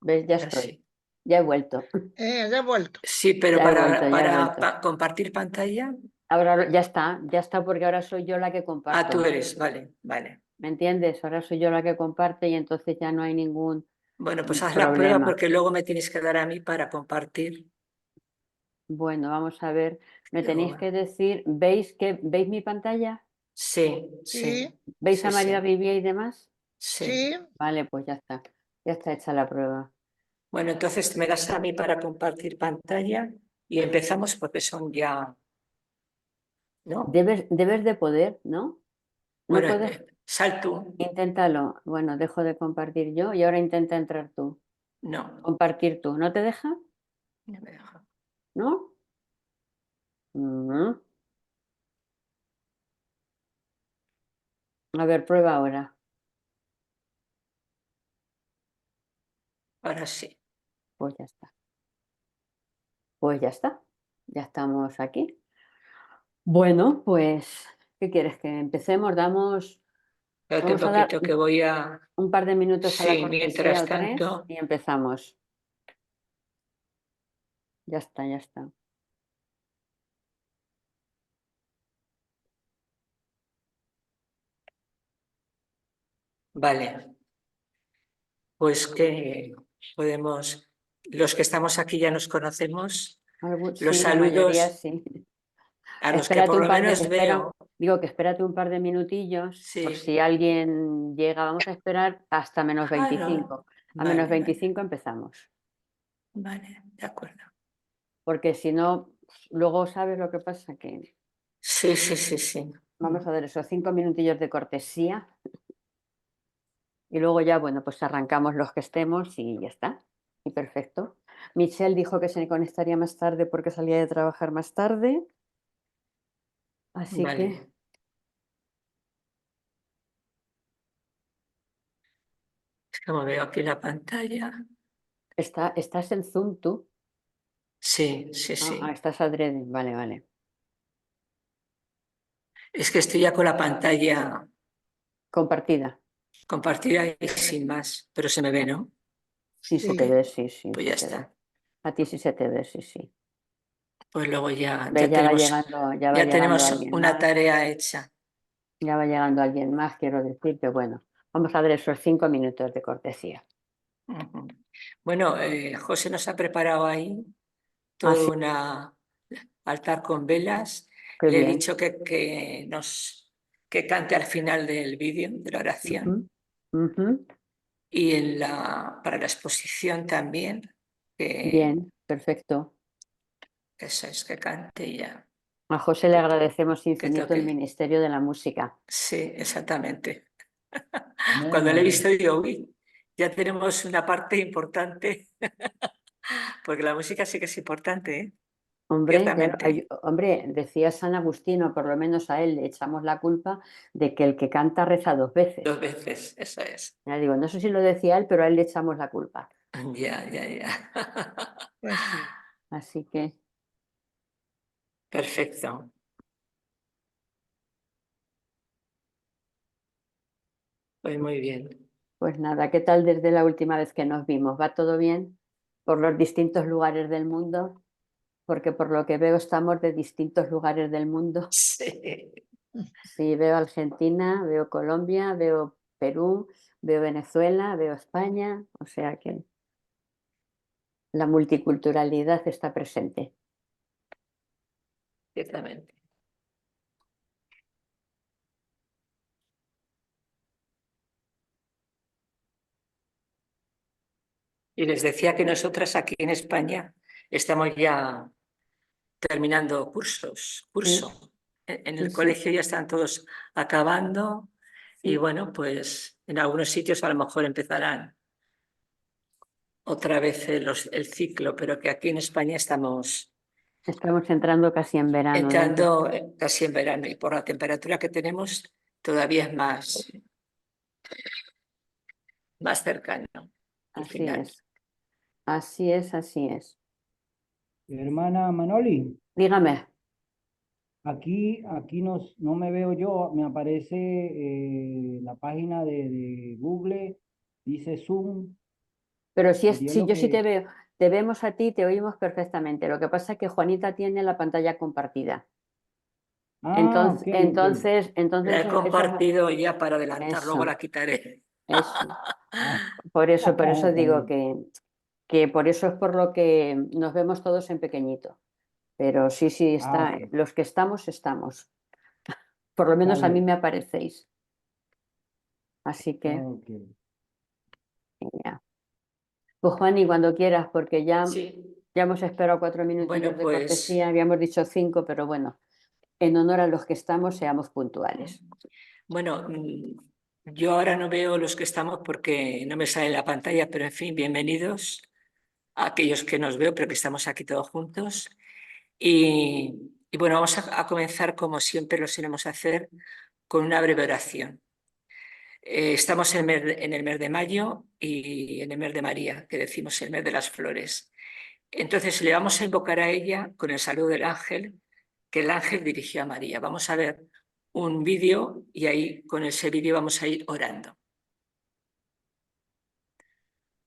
¿Ves? Ya estoy. Así. Ya he vuelto. Ya he vuelto. Sí, pero Ya he vuelto, ya he para vuelto. compartir pantalla. Ahora ya está porque ahora soy yo la que Ah, comparto. tú eres, vale, vale. ¿Me entiendes? Ahora soy yo la que comparte y entonces ya no hay ningún Bueno, pues haz la prueba problema. porque luego me tienes que dar a mí para compartir. Bueno, vamos a ver. Me Luego, tenéis que decir, ¿veis mi pantalla? sí, Sí, sí, ¿Veis sí, a María sí, Rivia y demás? sí. sí. Vale, pues ya está. Ya está hecha la prueba. Bueno, entonces me das a mí para compartir pantalla y empezamos porque son ya, ¿no? Debes de poder, ¿no? ¿No Bueno, puedes? sal tú. Inténtalo. Bueno, dejo de compartir yo y ahora intenta entrar tú. No, Compartir tú. ¿No te deja? no me deja. ¿No? Mm. A ver, prueba ahora. Ahora sí. Pues ya está. Pues ya está. Ya estamos aquí. Bueno, pues, ¿qué quieres? Que empecemos. Espérate un Vamos a dar poquito que voy a... un par de minutos a la Sí, cortesía mientras o 3 tanto, y empezamos. Ya está, ya está. vale, pues que podemos, los que estamos aquí ya nos conocemos, los Sí, la mayoría saludos sí. a los que Espérate por un lo par de, menos veo. digo que espérate un par de minutillos por Sí, si alguien llega. Vamos a esperar hasta menos claro. 25. A menos Vale, vale, 25 empezamos. vale, de acuerdo. Porque si no, luego sabes lo que pasa, que Sí, sí, sí, sí. vamos a dar esos 5 minutillos de cortesía y luego ya, bueno, pues arrancamos los que estemos y ya está. Y perfecto. Michelle dijo que se conectaría más tarde porque salía de trabajar más tarde. Así Vale. que Es como veo aquí la pantalla. estás en Zoom tú. Sí, sí, sí. Estás adrede. Vale, vale. Es que estoy ya con la pantalla Compartida. compartida y sin más, pero se me ve, ¿no? Sí, se te Sí. ve, sí, sí, Pues se ya te ve. está. A ti sí se te ve, sí, sí. Pues luego ya, Ve, ya va ya llegando tenemos alguien una más. tarea hecha. Ya va llegando alguien más, quiero decir que bueno, vamos a dar esos 5 minutos de cortesía. Ujú. Bueno, José nos ha preparado ahí Ah, todo sí, un altar con velas. qué Le he bien. dicho que cante al final del vídeo, de la Ujú, oración. ujú. Y para la exposición también, que Bien, perfecto. eso es, que cante y ya, A José le que, agradecemos que infinito el toque. Ministerio de la Música. Sí, exactamente. Cuando le he Bueno, visto digo, uy, ya tenemos una parte importante, porque la música sí que es importante, ¿eh? Hombre, Ciertamente. hombre, decía San Agustino, por lo menos a él le echamos la culpa de que el que canta reza 2 Dos veces. veces, eso es. Ya digo, no sé si lo decía él, pero a él le echamos la culpa. Ya, ya, ya. Pues sí. Así que, Perfecto. Pues muy bien. pues nada, ¿qué tal desde la última vez que nos vimos? ¿Va todo bien por los distintos lugares del mundo? Porque por lo que veo estamos de distintos lugares del mundo. Sí, Sí, veo Argentina, veo Colombia, veo Perú, veo Venezuela, veo España, o sea que la multiculturalidad está presente. ciertamente. Y les decía que nosotras aquí en España estamos ya terminando Sí, curso. En sí, el sí. colegio ya están todos acabando y Sí. bueno, pues en algunos sitios a lo mejor empezarán otra vez el ciclo, pero que aquí en España estamos Estamos entrando casi en verano, ¿no? entrando casi en verano y por la temperatura que tenemos todavía es más cercano al Así final. es, así es, así es. hermana Manoli, Dígame, aquí no me veo yo, me aparece la página de Google, dice Zoom, Pero si entiendo yo sí que, te veo, te vemos a ti, te oímos perfectamente. Lo que pasa es que Juanita tiene la pantalla compartida. ok, ok. La he Eso compartido ya para adelantar, luego eso, la quitaré. eso. Ah, Por eso está digo bien. que por eso es por lo que nos vemos todos en pequeñito. Pero sí, sí, está, Ok, los que estamos, estamos. Por lo está menos a mí bien. me aparecéis. Así que, Ok. ya. Pues Juan, y cuando quieras, porque Sí, ya hemos esperado 4 minutillos bueno, de pues cortesía, habíamos dicho 5, pero bueno, en honor a los que estamos, seamos puntuales. bueno, yo ahora no veo los que estamos porque no me sale en la pantalla, pero en fin, bienvenidos a aquellos que nos veo, pero que estamos aquí todos juntos. Y bueno, vamos a comenzar como siempre lo solemos hacer con una breve oración. Estamos en el mes de mayo y en el mes de María, que decimos el mes de las flores. Entonces le vamos a invocar a ella con el saludo del ángel, que el ángel dirigió a María. Vamos a ver un vídeo y ahí con ese vídeo vamos a ir orando.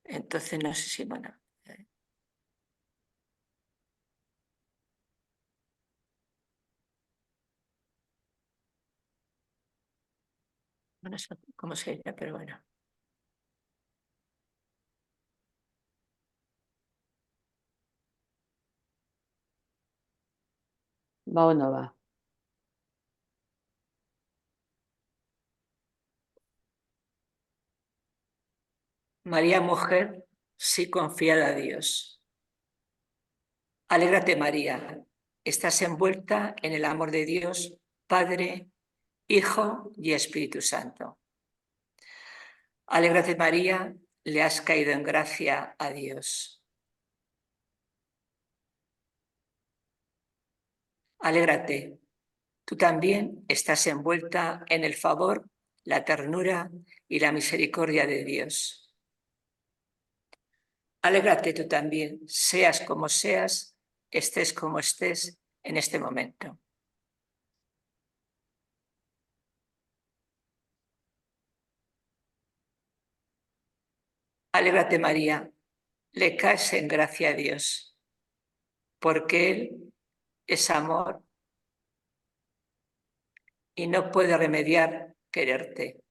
Entonces no sé si, bueno, no sé cómo se llama, pero bueno. ¿Va o no va? María, mujer, sí confiada a Dios. Alégrate, María, estás envuelta en el amor de Dios, Padre, Hijo y Espíritu Santo. Alégrate, María, le has caído en gracia a Dios. Alégrate, tú también estás envuelta en el favor, la ternura y la misericordia de Dios. Alégrate tú también, seas como seas, estés como estés en este momento. Alégrate, María, le caes en gracia a Dios, porque Él es amor y no puede remediar quererte.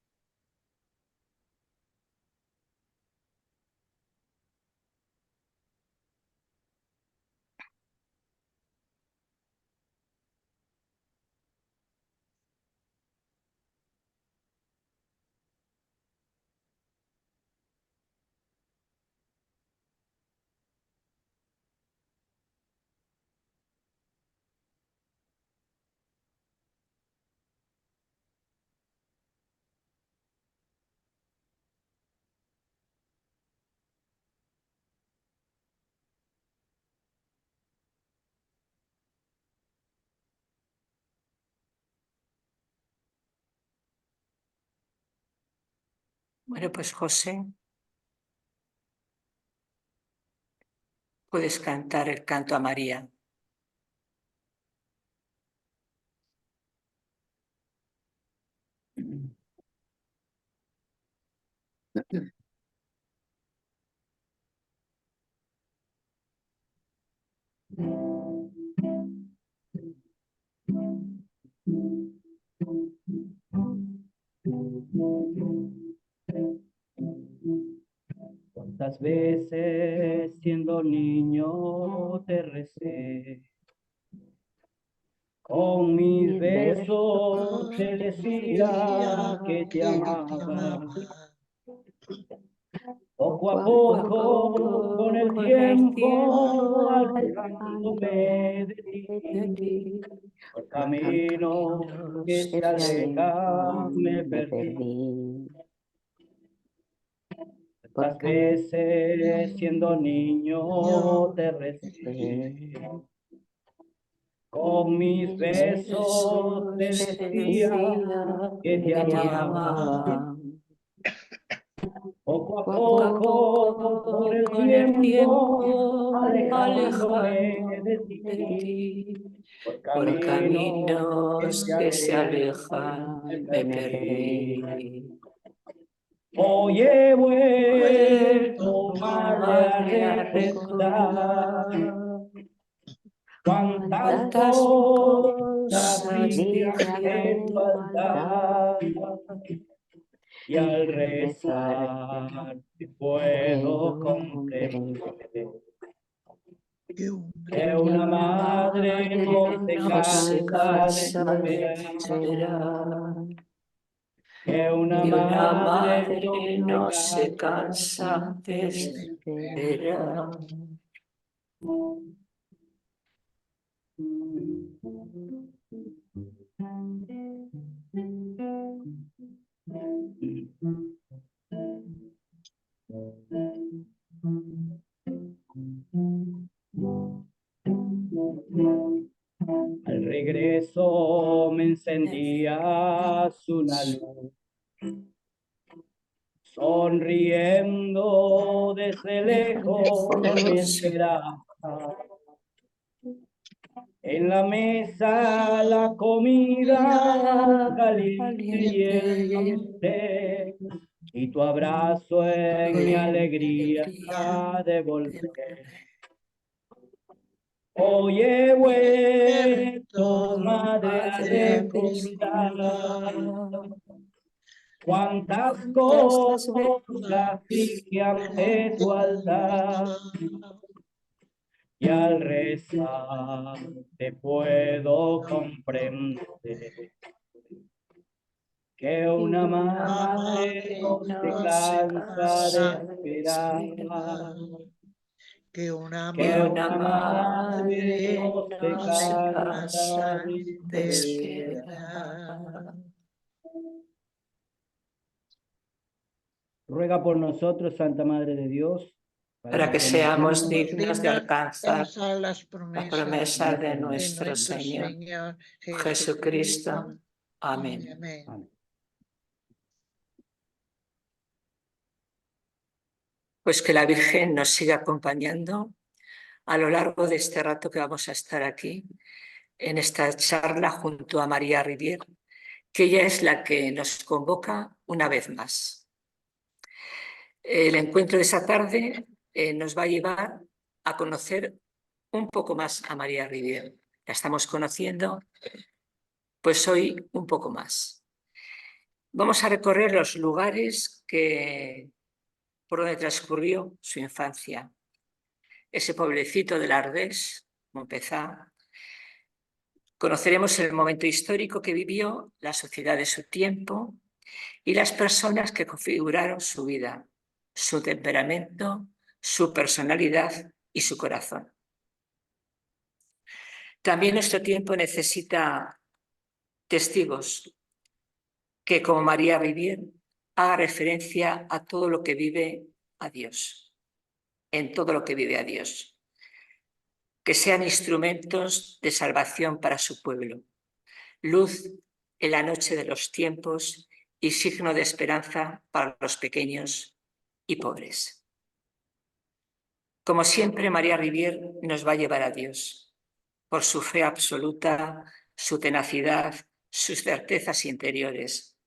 Bueno, pues José, puedes cantar el canto a María. ¿Cuántas veces siendo niño te recé? Con mis Mis besos te decía Decía que te que te amaba. amaba. Poco a poco a poco, con poco, el Con el tiempo, tiempo alejándome de de ti, ti, por por caminos que caminos que se se alejan me alejan, me perdí. perdí. Por Tantas veces siendo niño te caminos recé. Con mis mis besos besos te te decía decía que te que te que te amaba. amaba. amaba. Poco a Poco a Poco a poco, con poco, poco, el con el tiempo, tiempo, alejándome de alejándome de ti, ti. por Por caminos que caminos se que se alejan, me alejan, me me perdí. perdí. perdí. Hoy he Vuelto vuelto madre a rezar. Cuántas Cuántas cosas brilla brillan de tu altar, y al rezar te puedo comprender que una madre no se cansa de esperar, que una Y una madre madre no se cansa de esperar. Al regreso me encendías una luz, sonriendo desde lejos me esperaba. En la mesa la comida caliente y tu abrazo en mi alegría de volver. Hoy he vuelto, madre, a recordar cuántas cosas dije ante tu altar. Y al rezar te puedo comprender que una madre no se cansa de esperar, que una que una madre madre no se no se cansa cansa de de esperar. esperar. Ruega por nosotros, Santa Madre de Dios, Para que seamos dignos de alcanzar Alcanzar las las promesas promesas de de nuestro nuestro Señor Señor Jesucristo. Amén. Amén. Amén. Pues que la Virgen nos siga acompañando a lo largo de este rato que vamos a estar aquí, en esta charla junto a María Rivier, que ella es la que nos convoca una vez más. El encuentro de esa tarde nos va a llevar a conocer un poco más a María Rivier. La estamos conociendo, pues hoy un poco más. Vamos a recorrer los lugares por donde transcurrió su infancia. Ese pueblecito del Ardés, Montpezat. Conoceremos el momento histórico que vivió, la sociedad de su tiempo y las personas que configuraron su vida, su temperamento, su personalidad y su corazón. También nuestro tiempo necesita testigos que, como María Rivier, haga referencia a todo lo que vive a Dios, en todo lo que vive a Dios. Que sean instrumentos de salvación para su pueblo, luz en la noche de los tiempos y signo de esperanza para los pequeños y pobres. Como siempre, María Rivier nos va a llevar a Dios por su fe absoluta, su tenacidad, sus certezas interiores,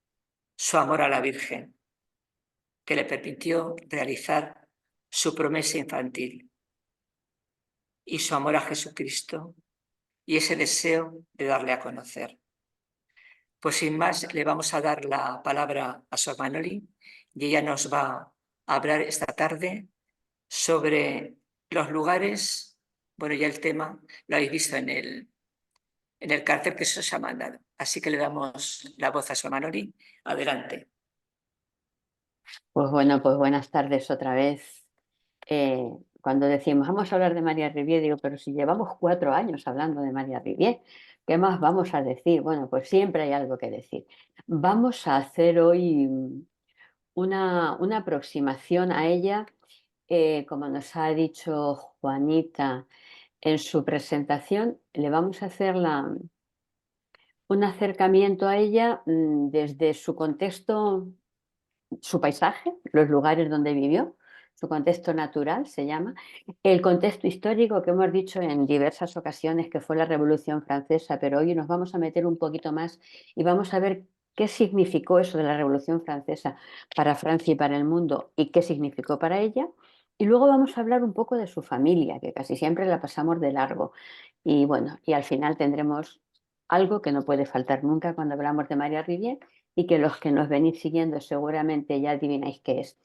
su amor a la Virgen, que le permitió realizar su promesa infantil, y su amor a Jesucristo y ese deseo de darle a conocer. Pues sin más, le vamos a dar la palabra a Sor Manoli y ella nos va a hablar esta tarde sobre los lugares. Bueno, ya el tema lo habéis visto en el cartel que se os ha mandado. Así que le damos la voz a Sor Manoli. Adelante. Pues bueno, pues buenas tardes otra vez. Cuando decimos vamos a hablar de María Rivier, digo, pero si llevamos 4 años hablando de María Rivier, ¿qué más vamos a decir? Bueno, pues siempre hay algo que decir. Vamos a hacer hoy una aproximación a ella, como nos ha dicho Juanita en su presentación, le vamos a hacer un acercamiento a ella desde su contexto, su paisaje, los lugares donde vivió, su contexto natural se llama, el contexto histórico que hemos dicho en diversas ocasiones que fue la Revolución Francesa, pero hoy nos vamos a meter un poquito más y vamos a ver qué significó eso de la Revolución Francesa para Francia y para el mundo y qué significó para ella. Y luego vamos a hablar un poco de su familia, que casi siempre la pasamos de largo. Y bueno, y al final tendremos algo que no puede faltar nunca cuando hablamos de María Rivière y que los que nos venís siguiendo seguramente ya adivináis qué es.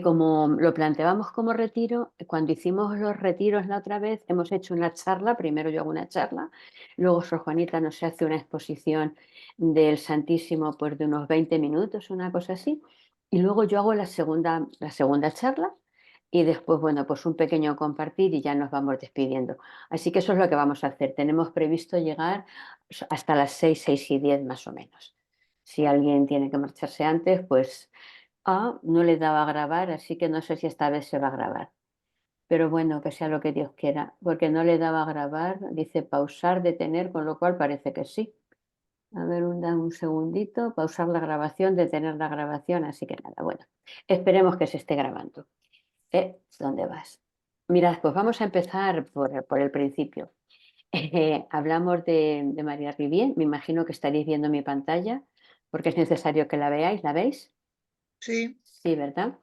Como lo planteábamos como retiro, cuando hicimos los retiros la otra vez, hemos hecho una charla, primero yo hago una charla, luego Sor Juanita nos hace una exposición del Santísimo pues de unos 20 minutos, una cosa así, y luego yo hago la segunda charla y después, bueno, pues un pequeño compartir y ya nos vamos despidiendo. Así que eso es lo que vamos a hacer. Tenemos previsto llegar hasta las 6, 6:10 más o menos. Si alguien tiene que marcharse antes, pues no le daba a grabar, así que no sé si esta vez se va a grabar. Pero bueno, que sea lo que Dios quiera, porque no le daba a grabar, dice pausar, detener, con lo cual parece que sí. A ver, un segundito, pausar la grabación, detener la grabación, así que nada, bueno, esperemos que se esté grabando. ¿Dónde vas? Mirad, pues vamos a empezar por el principio. Hablamos de María Rivière, me imagino que estaréis viendo mi pantalla, porque es necesario que la veáis, ¿la veis? Sí, Sí, ¿verdad?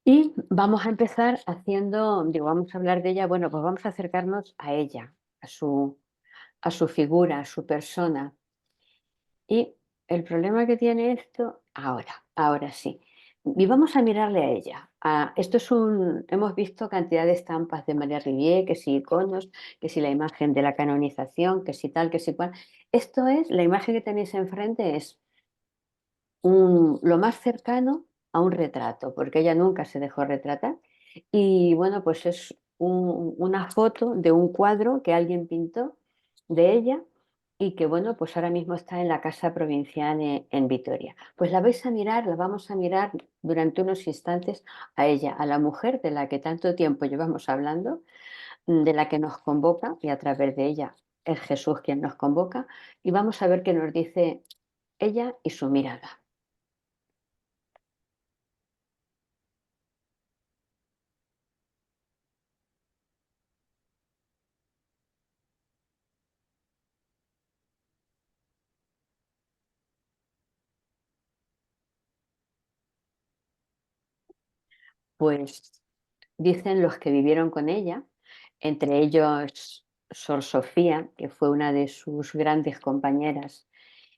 Y vamos a empezar vamos a hablar de ella, bueno, pues vamos a acercarnos a ella, a su figura, a su persona. Y el problema que tiene esto, ahora sí. Y vamos a mirarle a ella. Hemos visto cantidad de estampas de María Rivière, que si iconos, que si la imagen de la canonización, que si tal, que si cual. Esto es, la imagen que tenéis enfrente es lo más cercano a un retrato, porque ella nunca se dejó retratar. Y bueno, pues es una foto de un cuadro que alguien pintó de ella y que bueno, pues ahora mismo está en la Casa Provincial en Vitoria. Pues la vamos a mirar durante unos instantes a ella, a la mujer de la que tanto tiempo llevamos hablando, de la que nos convoca y a través de ella es Jesús quien nos convoca y vamos a ver qué nos dice ella y su mirada. Pues dicen los que vivieron con ella, entre ellos Sor Sofía, que fue una de sus grandes compañeras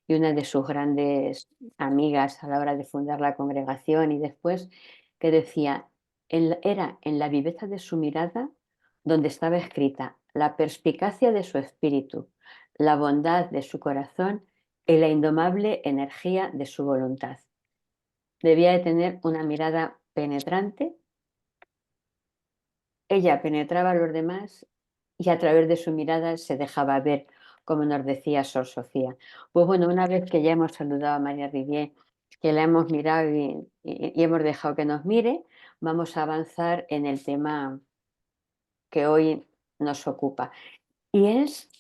y una de sus grandes amigas a la hora de fundar la congregación y después, que decía, era en la viveza de su mirada donde estaba escrita la perspicacia de su espíritu, la bondad de su corazón y la indomable energía de su voluntad. Debía de tener una mirada penetrante. Ella penetraba a los demás y a través de su mirada se dejaba ver, como nos decía Sor Sofía. Pues bueno, una vez que ya hemos saludado a María Rivière, que la hemos mirado y hemos dejado que nos mire, vamos a avanzar en el tema que hoy nos ocupa.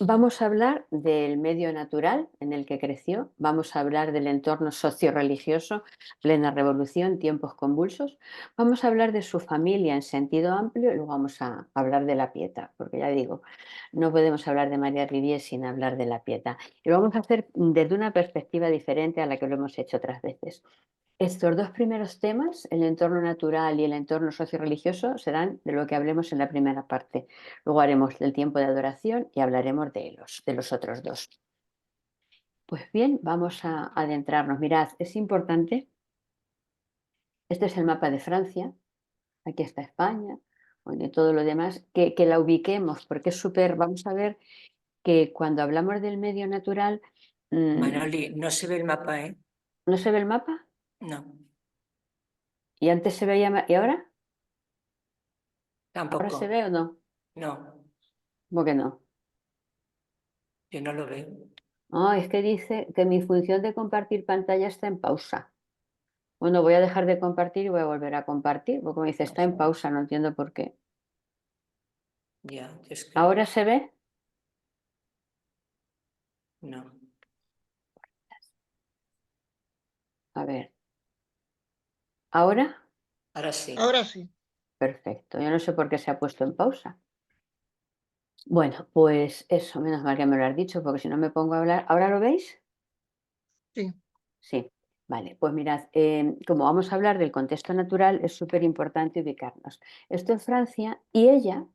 Vamos a hablar del medio natural en el que creció, vamos a hablar del entorno socio-religioso, plena revolución, tiempos convulsos, vamos a hablar de su familia en sentido amplio y luego vamos a hablar de la Pietà, porque ya digo, no podemos hablar de María Rivière sin hablar de la Pietà. Y lo vamos a hacer desde una perspectiva diferente a la que lo hemos hecho otras veces. Estos dos primeros temas, el entorno natural y el entorno socio-religioso, serán de lo que hablemos en la primera parte. Luego haremos el tiempo de adoración y hablaremos de los otros dos. Pues bien, vamos a adentrarnos. Mirad, es importante. Este es el mapa de Francia. Aquí está España. Bueno, y todo lo demás. Que la ubiquemos, porque es súper. Vamos a ver que cuando hablamos del medio natural. Manoli, no se ve el mapa, ¿eh? ¿No se ve el mapa? No, ¿Y antes se veía? ¿Y ahora? ¿Ahora tampoco. se ve o no? No, ¿Cómo que no? yo no lo veo. Es que dice que mi función de compartir pantalla está en pausa. Bueno, voy a dejar de compartir y voy a volver a compartir, porque me dice está en pausa, no entiendo por qué. Ya, es que ¿Ahora se ve? no. A ver. ¿Ahora? Ahora sí. ahora sí. Perfecto. Yo no sé por qué se ha puesto en pausa. Bueno, pues eso, menos mal que me lo has dicho, porque si no me pongo a hablar. ¿Ahora lo veis? Sí, Sí. Vale, pues mirad, como vamos a hablar del contexto natural, es súper importante ubicarnos. Esto es Francia y ella,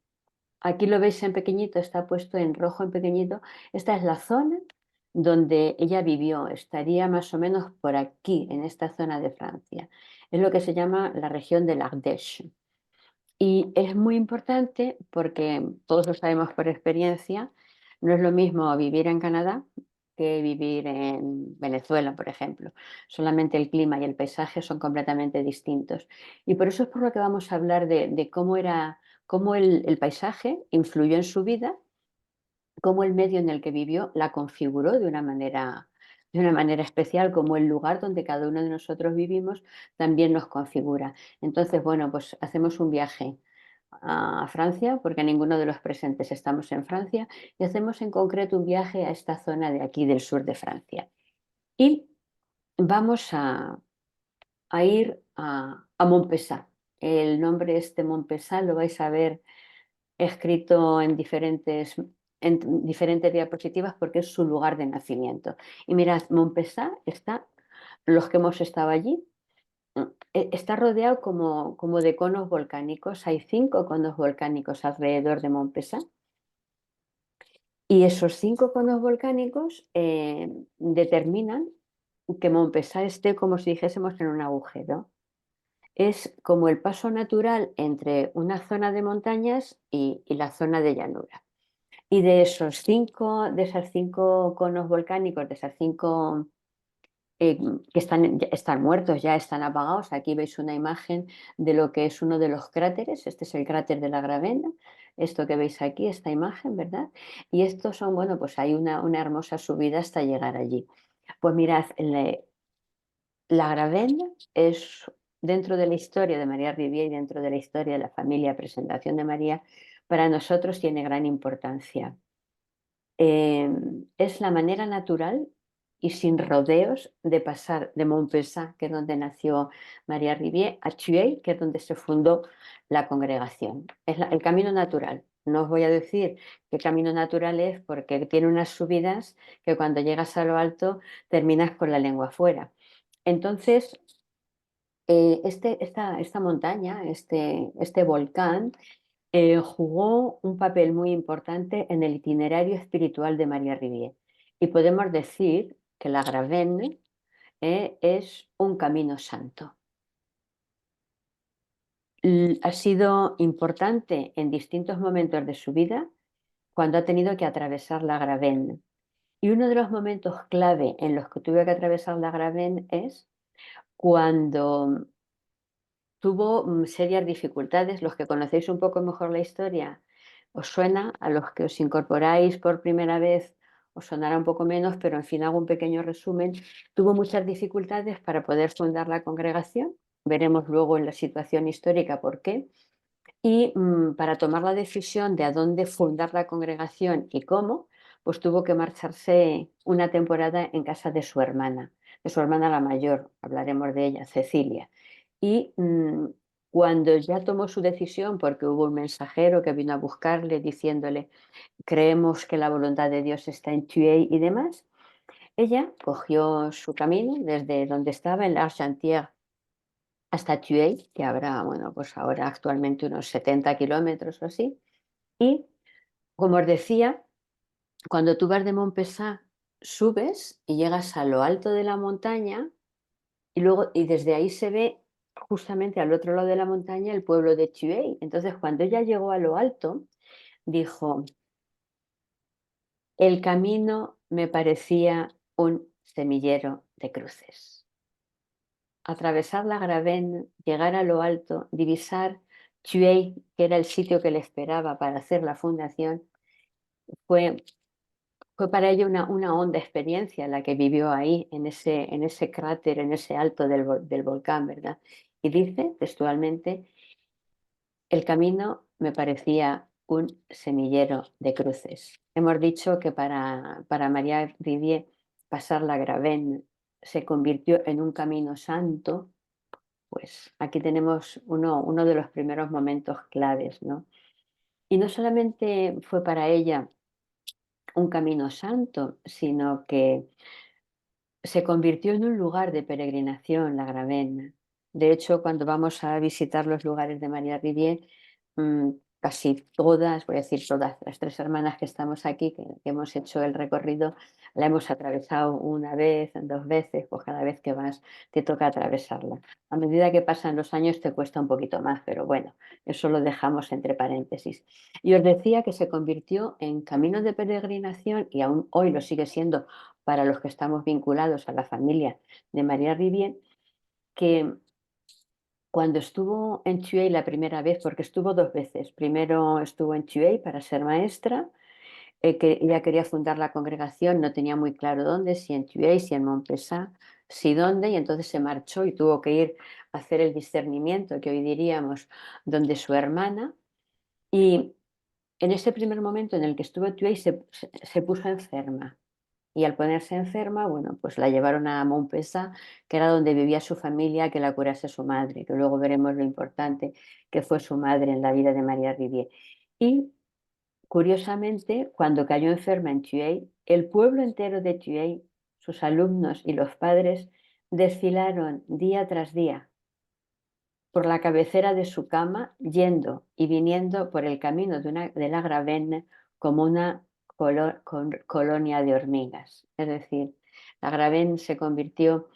aquí lo veis en pequeñito, está puesto en rojo en pequeñito, esta es la zona donde ella vivió, estaría más o menos por aquí, en esta zona de Francia. Es lo que se llama la región del Ardèche. Y es muy importante porque todos lo sabemos por experiencia, no es lo mismo vivir en Canadá que vivir en Venezuela, por ejemplo. Solamente el clima y el paisaje son completamente distintos. Y por eso es por lo que vamos a hablar de cómo era, cómo el paisaje influyó en su vida, cómo el medio en el que vivió la configuró de una manera especial, como el lugar donde cada uno de nosotros vivimos también nos configura. Entonces, bueno, pues hacemos un viaje a Francia, porque ninguno de los presentes estamos en Francia, y hacemos en concreto un viaje a esta zona de aquí del sur de Francia. Y vamos a ir a Montpessat. El nombre este Montpessat lo vais a ver escrito en diferentes diapositivas porque es su lugar de nacimiento. Y mirad, Montpessat está, los que hemos estado allí, está rodeado como de conos volcánicos. Hay 5 conos volcánicos alrededor de Montpessat. Y esos 5 conos volcánicos determinan que Montpessat esté como si dijésemos en un agujero. Es como el paso natural entre una zona de montañas y la zona de llanura. Y de esas cinco conos volcánicos, de esas 5 que están muertos, ya están apagados. Aquí veis una imagen de lo que es uno de los cráteres. Este es el cráter de la Gravena. Esto que veis aquí, esta imagen, ¿verdad? Y estos son, bueno, pues hay una hermosa subida hasta llegar allí. Pues mirad, la Gravena es, dentro de la historia de María Rivière y dentro de la historia de la familia Presentación de María, para nosotros tiene gran importancia. Es la manera natural y sin rodeos de pasar de Montpessat, que es donde nació María Rivière, a Thuey, que es donde se fundó la congregación. Es el camino natural. No os voy a decir qué camino natural es porque tiene unas subidas que cuando llegas a lo alto terminas con la lengua afuera. Entonces, esta montaña, este volcán, jugó un papel muy importante en el itinerario espiritual de María Rivière. Y podemos decir que la Gravenne es un camino santo. Ha sido importante en distintos momentos de su vida cuando ha tenido que atravesar la Gravenne. Y uno de los momentos clave en los que tuve que atravesar la Gravenne es cuando tuvo serias dificultades. Los que conocéis un poco mejor la historia, os suena, a los que os incorporáis por primera vez os sonará un poco menos, pero en fin hago un pequeño resumen. Tuvo muchas dificultades para poder fundar la congregación, veremos luego en la situación histórica por qué, y para tomar la decisión de a dónde fundar la congregación y cómo, pues tuvo que marcharse una temporada en casa de su hermana la mayor, hablaremos de ella, Cecilia. Y cuando ya tomó su decisión, porque hubo un mensajero que vino a buscarle diciéndole, creemos que la voluntad de Dios está en Thuey y demás, ella cogió su camino desde donde estaba, en l'Argentière, hasta Thuey, que habrá, bueno, pues ahora actualmente unos 70 kilómetros o así. Y, como os decía, cuando tú vas de Montpessat, subes y llegas a lo alto de la montaña y desde ahí se ve justamente al otro lado de la montaña el pueblo de Thuey. Entonces, cuando ella llegó a lo alto, dijo, el camino me parecía un semillero de cruces. Atravesar la Gravenne, llegar a lo alto, divisar Thuey, que era el sitio que le esperaba para hacer la fundación, fue para ella una honda experiencia la que vivió ahí, en ese cráter, en ese alto del volcán, ¿verdad? Y dice textualmente, el camino me parecía un semillero de cruces. Hemos dicho que para María Rivière pasar la Gravenne se convirtió en un camino santo. Pues aquí tenemos uno de los primeros momentos claves, ¿no? Y no solamente fue para ella un camino santo, sino que se convirtió en un lugar de peregrinación, la Gravenne. De hecho, cuando vamos a visitar los lugares de María Rivière, casi todas, voy a decir todas, las 3 hermanas que estamos aquí, que hemos hecho el recorrido, la hemos atravesado una vez, 2 veces, pues cada vez que vas te toca atravesarla. A medida que pasan los años te cuesta un poquito más, pero bueno, eso lo dejamos entre paréntesis. Y os decía que se convirtió en camino de peregrinación y aún hoy lo sigue siendo para los que estamos vinculados a la familia de María Rivière, que cuando estuvo en Thuey la primera vez, porque estuvo 2 veces, primero estuvo en Thuey para ser maestra, que ella quería fundar la congregación, no tenía muy claro dónde, si en Thuey, si en Montpessat, si dónde, y entonces se marchó y tuvo que ir a hacer el discernimiento, que hoy diríamos, donde su hermana, y en ese primer momento en el que estuvo en Thuey se puso enferma. Y al ponerse enferma, bueno, pues la llevaron a Montpessat, que era donde vivía su familia, que la curase su madre, que luego veremos lo importante que fue su madre en la vida de María Rivière. Y curiosamente, cuando cayó enferma en Thuey, el pueblo entero de Thuey, sus alumnos y los padres, desfilaron día tras día por la cabecera de su cama, yendo y viniendo por el camino de la Gravenne como una colonia de hormigas. Es decir, la Gravenne se convirtió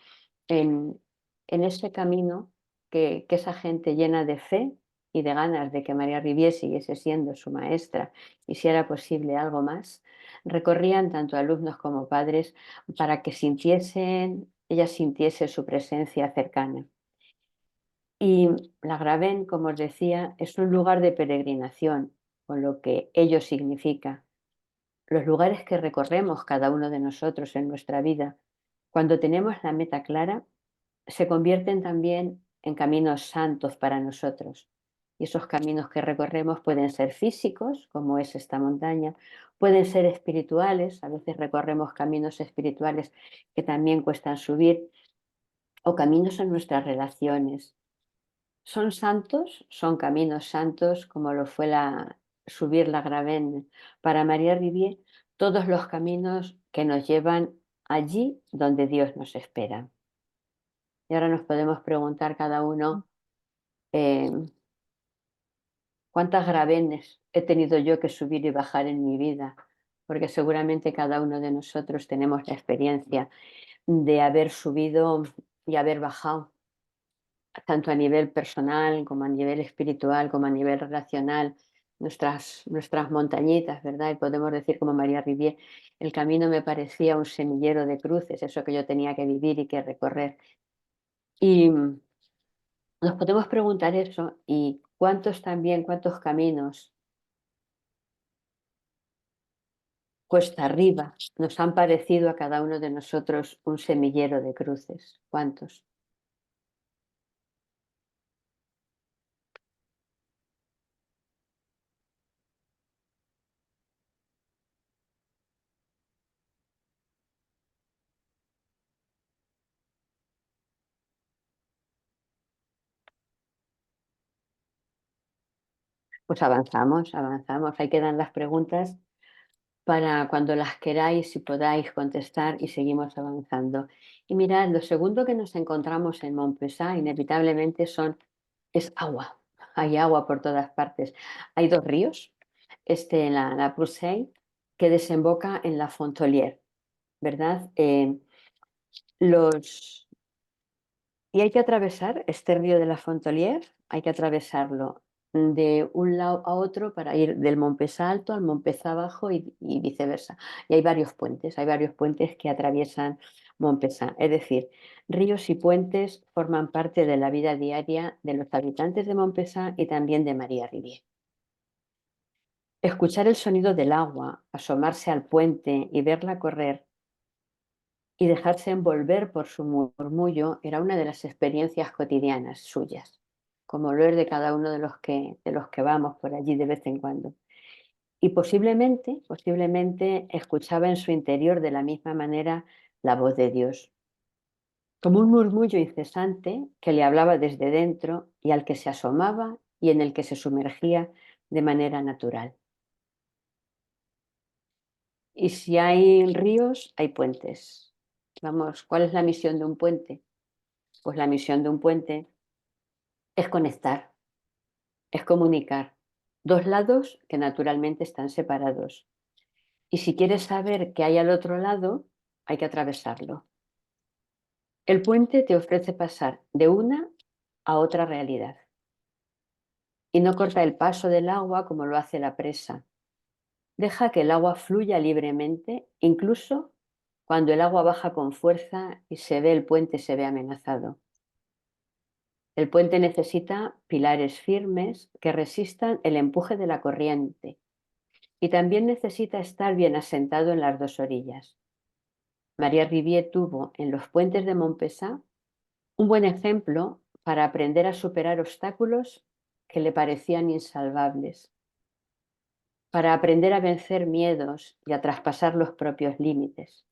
en, en ese camino que esa gente llena de fe y de ganas de que María Rivière siguiese siendo su maestra y si era posible algo más, recorrían tanto alumnos como padres para que ella sintiese su presencia cercana. Y la Gravenne, como os decía, es un lugar de peregrinación, con lo que ello significa. Los lugares que recorremos cada uno de nosotros en nuestra vida, cuando tenemos la meta clara, se convierten también en caminos santos para nosotros. Y esos caminos que recorremos pueden ser físicos, como es esta montaña, pueden ser espirituales, a veces recorremos caminos espirituales que también cuestan subir, o caminos en nuestras relaciones. Son santos, son caminos santos, como lo fue subir la Gravenne para María Rivière, todos los caminos que nos llevan allí donde Dios nos espera. Y ahora nos podemos preguntar cada uno, eh, ¿cuántas Gravennes he tenido yo que subir y bajar en mi vida? Porque seguramente cada uno de nosotros tenemos la experiencia de haber subido y haber bajado, tanto a nivel personal como a nivel espiritual, como a nivel relacional, nuestras montañitas, ¿verdad? Y podemos decir como María Rivière, el camino me parecía un semillero de cruces, eso que yo tenía que vivir y que recorrer. Y nos podemos preguntar eso y cuántos caminos cuesta arriba nos han parecido a cada uno de nosotros un semillero de cruces. ¿Cuántos? Pues avanzamos. Ahí quedan las preguntas para cuando las queráis y podáis contestar y seguimos avanzando. Y mirad, lo segundo que nos encontramos en Montpessat inevitablemente es agua. Hay agua por todas partes. Hay 2 ríos, la Proussey, que desemboca en la Fontolière, ¿verdad? Los, Y hay que atravesar este río de la Fontolière, hay que atravesarlo de un lado a otro para ir del Montpessat alto al Montpessat bajo y viceversa. Y hay varios puentes que atraviesan Montpessat. Es decir, ríos y puentes forman parte de la vida diaria de los habitantes de Montpessat y también de María Rivière. Escuchar el sonido del agua, asomarse al puente y verla correr y dejarse envolver por su murmullo era una de las experiencias cotidianas suyas, como lo es de cada uno de los que vamos por allí de vez en cuando. Y posiblemente escuchaba en su interior de la misma manera la voz de Dios, como un murmullo incesante que le hablaba desde dentro y al que se asomaba y en el que se sumergía de manera natural. Y si hay ríos, hay puentes. Vamos, ¿cuál es la misión de un puente? Pues la misión de un puente es conectar, es comunicar. Dos lados que naturalmente están separados. Y si quieres saber qué hay al otro lado, hay que atravesarlo. El puente te ofrece pasar de una a otra realidad. Y no corta el paso del agua como lo hace la presa. Deja que el agua fluya libremente, incluso cuando el agua baja con fuerza y el puente se ve amenazado. El puente necesita pilares firmes que resistan el empuje de la corriente y también necesita estar bien asentado en las dos orillas. María Rivière tuvo en los puentes de Montpesat un buen ejemplo para aprender a superar obstáculos que le parecían insalvables, para aprender a vencer miedos y a traspasar los propios límites.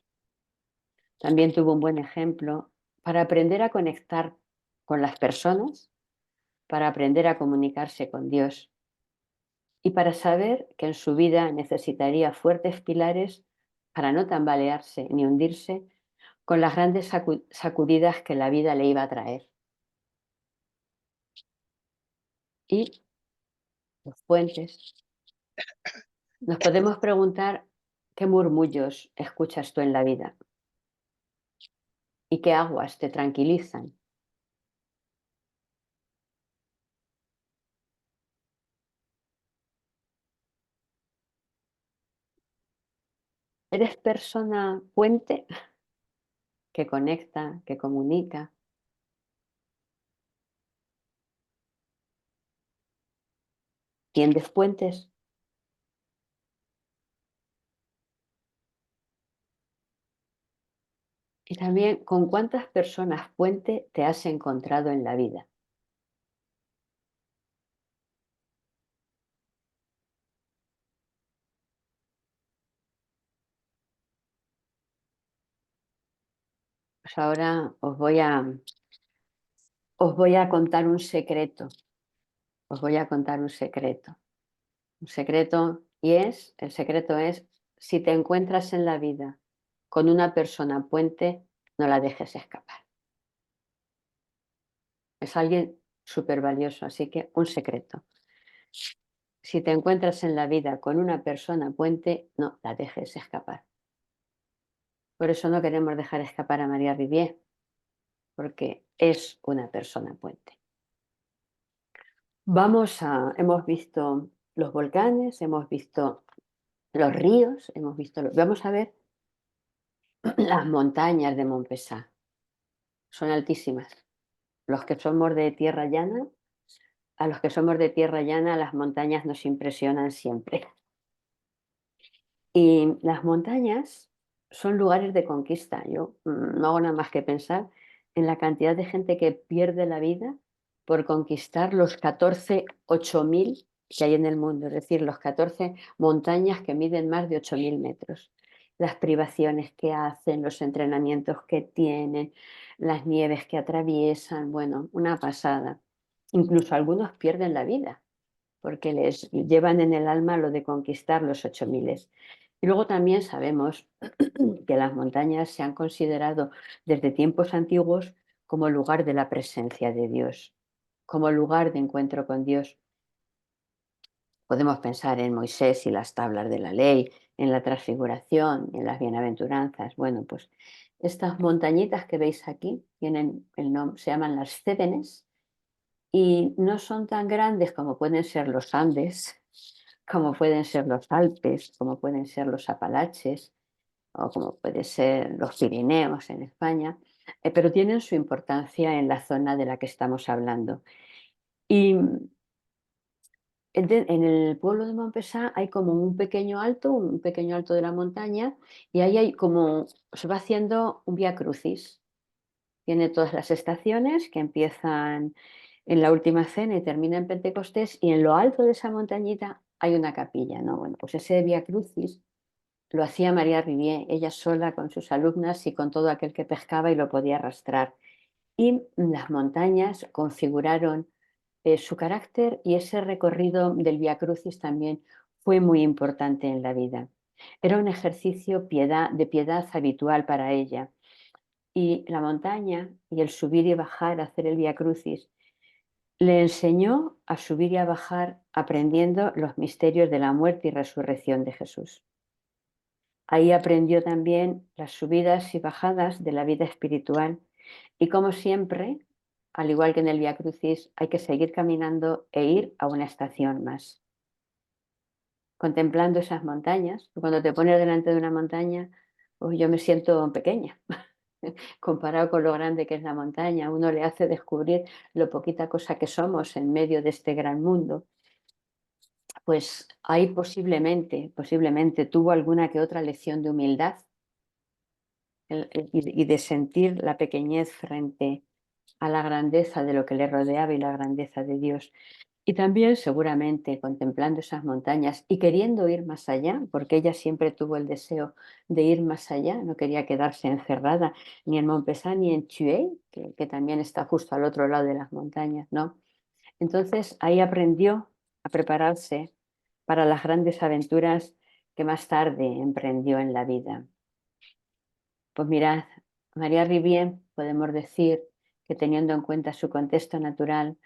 También tuvo un buen ejemplo para aprender a conectar con las personas, para aprender a comunicarse con Dios y para saber que en su vida necesitaría fuertes pilares para no tambalearse ni hundirse con las grandes sacudidas que la vida le iba a traer. Y los puentes. Nos podemos preguntar qué murmullos escuchas tú en la vida y qué aguas te tranquilizan. ¿Eres persona puente que conecta, que comunica? ¿Tiendes puentes? Y también, ¿con cuántas personas puente te has encontrado en la vida? Pues ahora os voy a contar un secreto. Os voy a contar un secreto. Un secreto el secreto es, si te encuentras en la vida con una persona puente, no la dejes escapar. Es alguien súper valioso, así que un secreto. Si te encuentras en la vida con una persona puente, no la dejes escapar. Por eso no queremos dejar escapar a María Rivière, porque es una persona puente. Hemos visto los volcanes, hemos visto los ríos, vamos a ver las montañas de Montpesat. Son altísimas. Los que somos de tierra llana, a los que somos de tierra llana, las montañas nos impresionan siempre. Y las montañas son lugares de conquista. Yo no hago nada más que pensar en la cantidad de gente que pierde la vida por conquistar los 14 8.000 que hay en el mundo, es decir, los 14 montañas que miden más de 8.000 metros. Las privaciones que hacen, los entrenamientos que tienen, las nieves que atraviesan, bueno, una pasada. Incluso algunos pierden la vida porque les llevan en el alma lo de conquistar los 8.000. Y luego también sabemos que las montañas se han considerado desde tiempos antiguos como lugar de la presencia de Dios, como lugar de encuentro con Dios. Podemos pensar en Moisés y las tablas de la ley, en la transfiguración, en las bienaventuranzas. Bueno, pues estas montañitas que veis aquí tienen el nombre, se llaman las Cévenes y no son tan grandes como pueden ser los Andes, como pueden ser los Alpes, como pueden ser los Apalaches o como pueden ser los Pirineos en España, pero tienen su importancia en la zona de la que estamos hablando. Y en el pueblo de Montpesat hay como un pequeño alto de la montaña, y ahí hay como, se va haciendo un vía crucis. Tiene todas las estaciones que empiezan en la última cena y termina en Pentecostés, y en lo alto de esa montañita hay una capilla, ¿no? Bueno, pues ese vía crucis lo hacía María Rivière, ella sola con sus alumnas y con todo aquel que pescaba y lo podía arrastrar. Y las montañas configuraron su carácter, y ese recorrido del Vía Crucis también fue muy importante en la vida. Era un ejercicio de piedad habitual para ella. y la montaña y el subir y bajar, hacer el Vía Crucis, le enseñó a subir y a bajar aprendiendo los misterios de la muerte y resurrección de Jesús. Ahí aprendió también las subidas y bajadas de la vida espiritual y como siempre, al igual que en el Vía Crucis, hay que seguir caminando e ir a una estación más. Contemplando esas montañas, cuando te pones delante de una montaña, pues yo me siento pequeña. Comparado con lo grande que es la montaña, uno le hace descubrir lo poquita cosa que somos en medio de este gran mundo. Pues ahí posiblemente tuvo alguna que otra lección de humildad y de sentir la pequeñez frente a la grandeza de lo que le rodeaba y la grandeza de Dios. Y también seguramente contemplando esas montañas y queriendo ir más allá, porque ella siempre tuvo el deseo de ir más allá, no quería quedarse encerrada ni en Montpesat ni en Thuey, que también está justo al otro lado de las montañas, ¿no? Entonces ahí aprendió a prepararse para las grandes aventuras que más tarde emprendió en la vida. Pues mirad, María Rivière, podemos decir que teniendo en cuenta su contexto natural,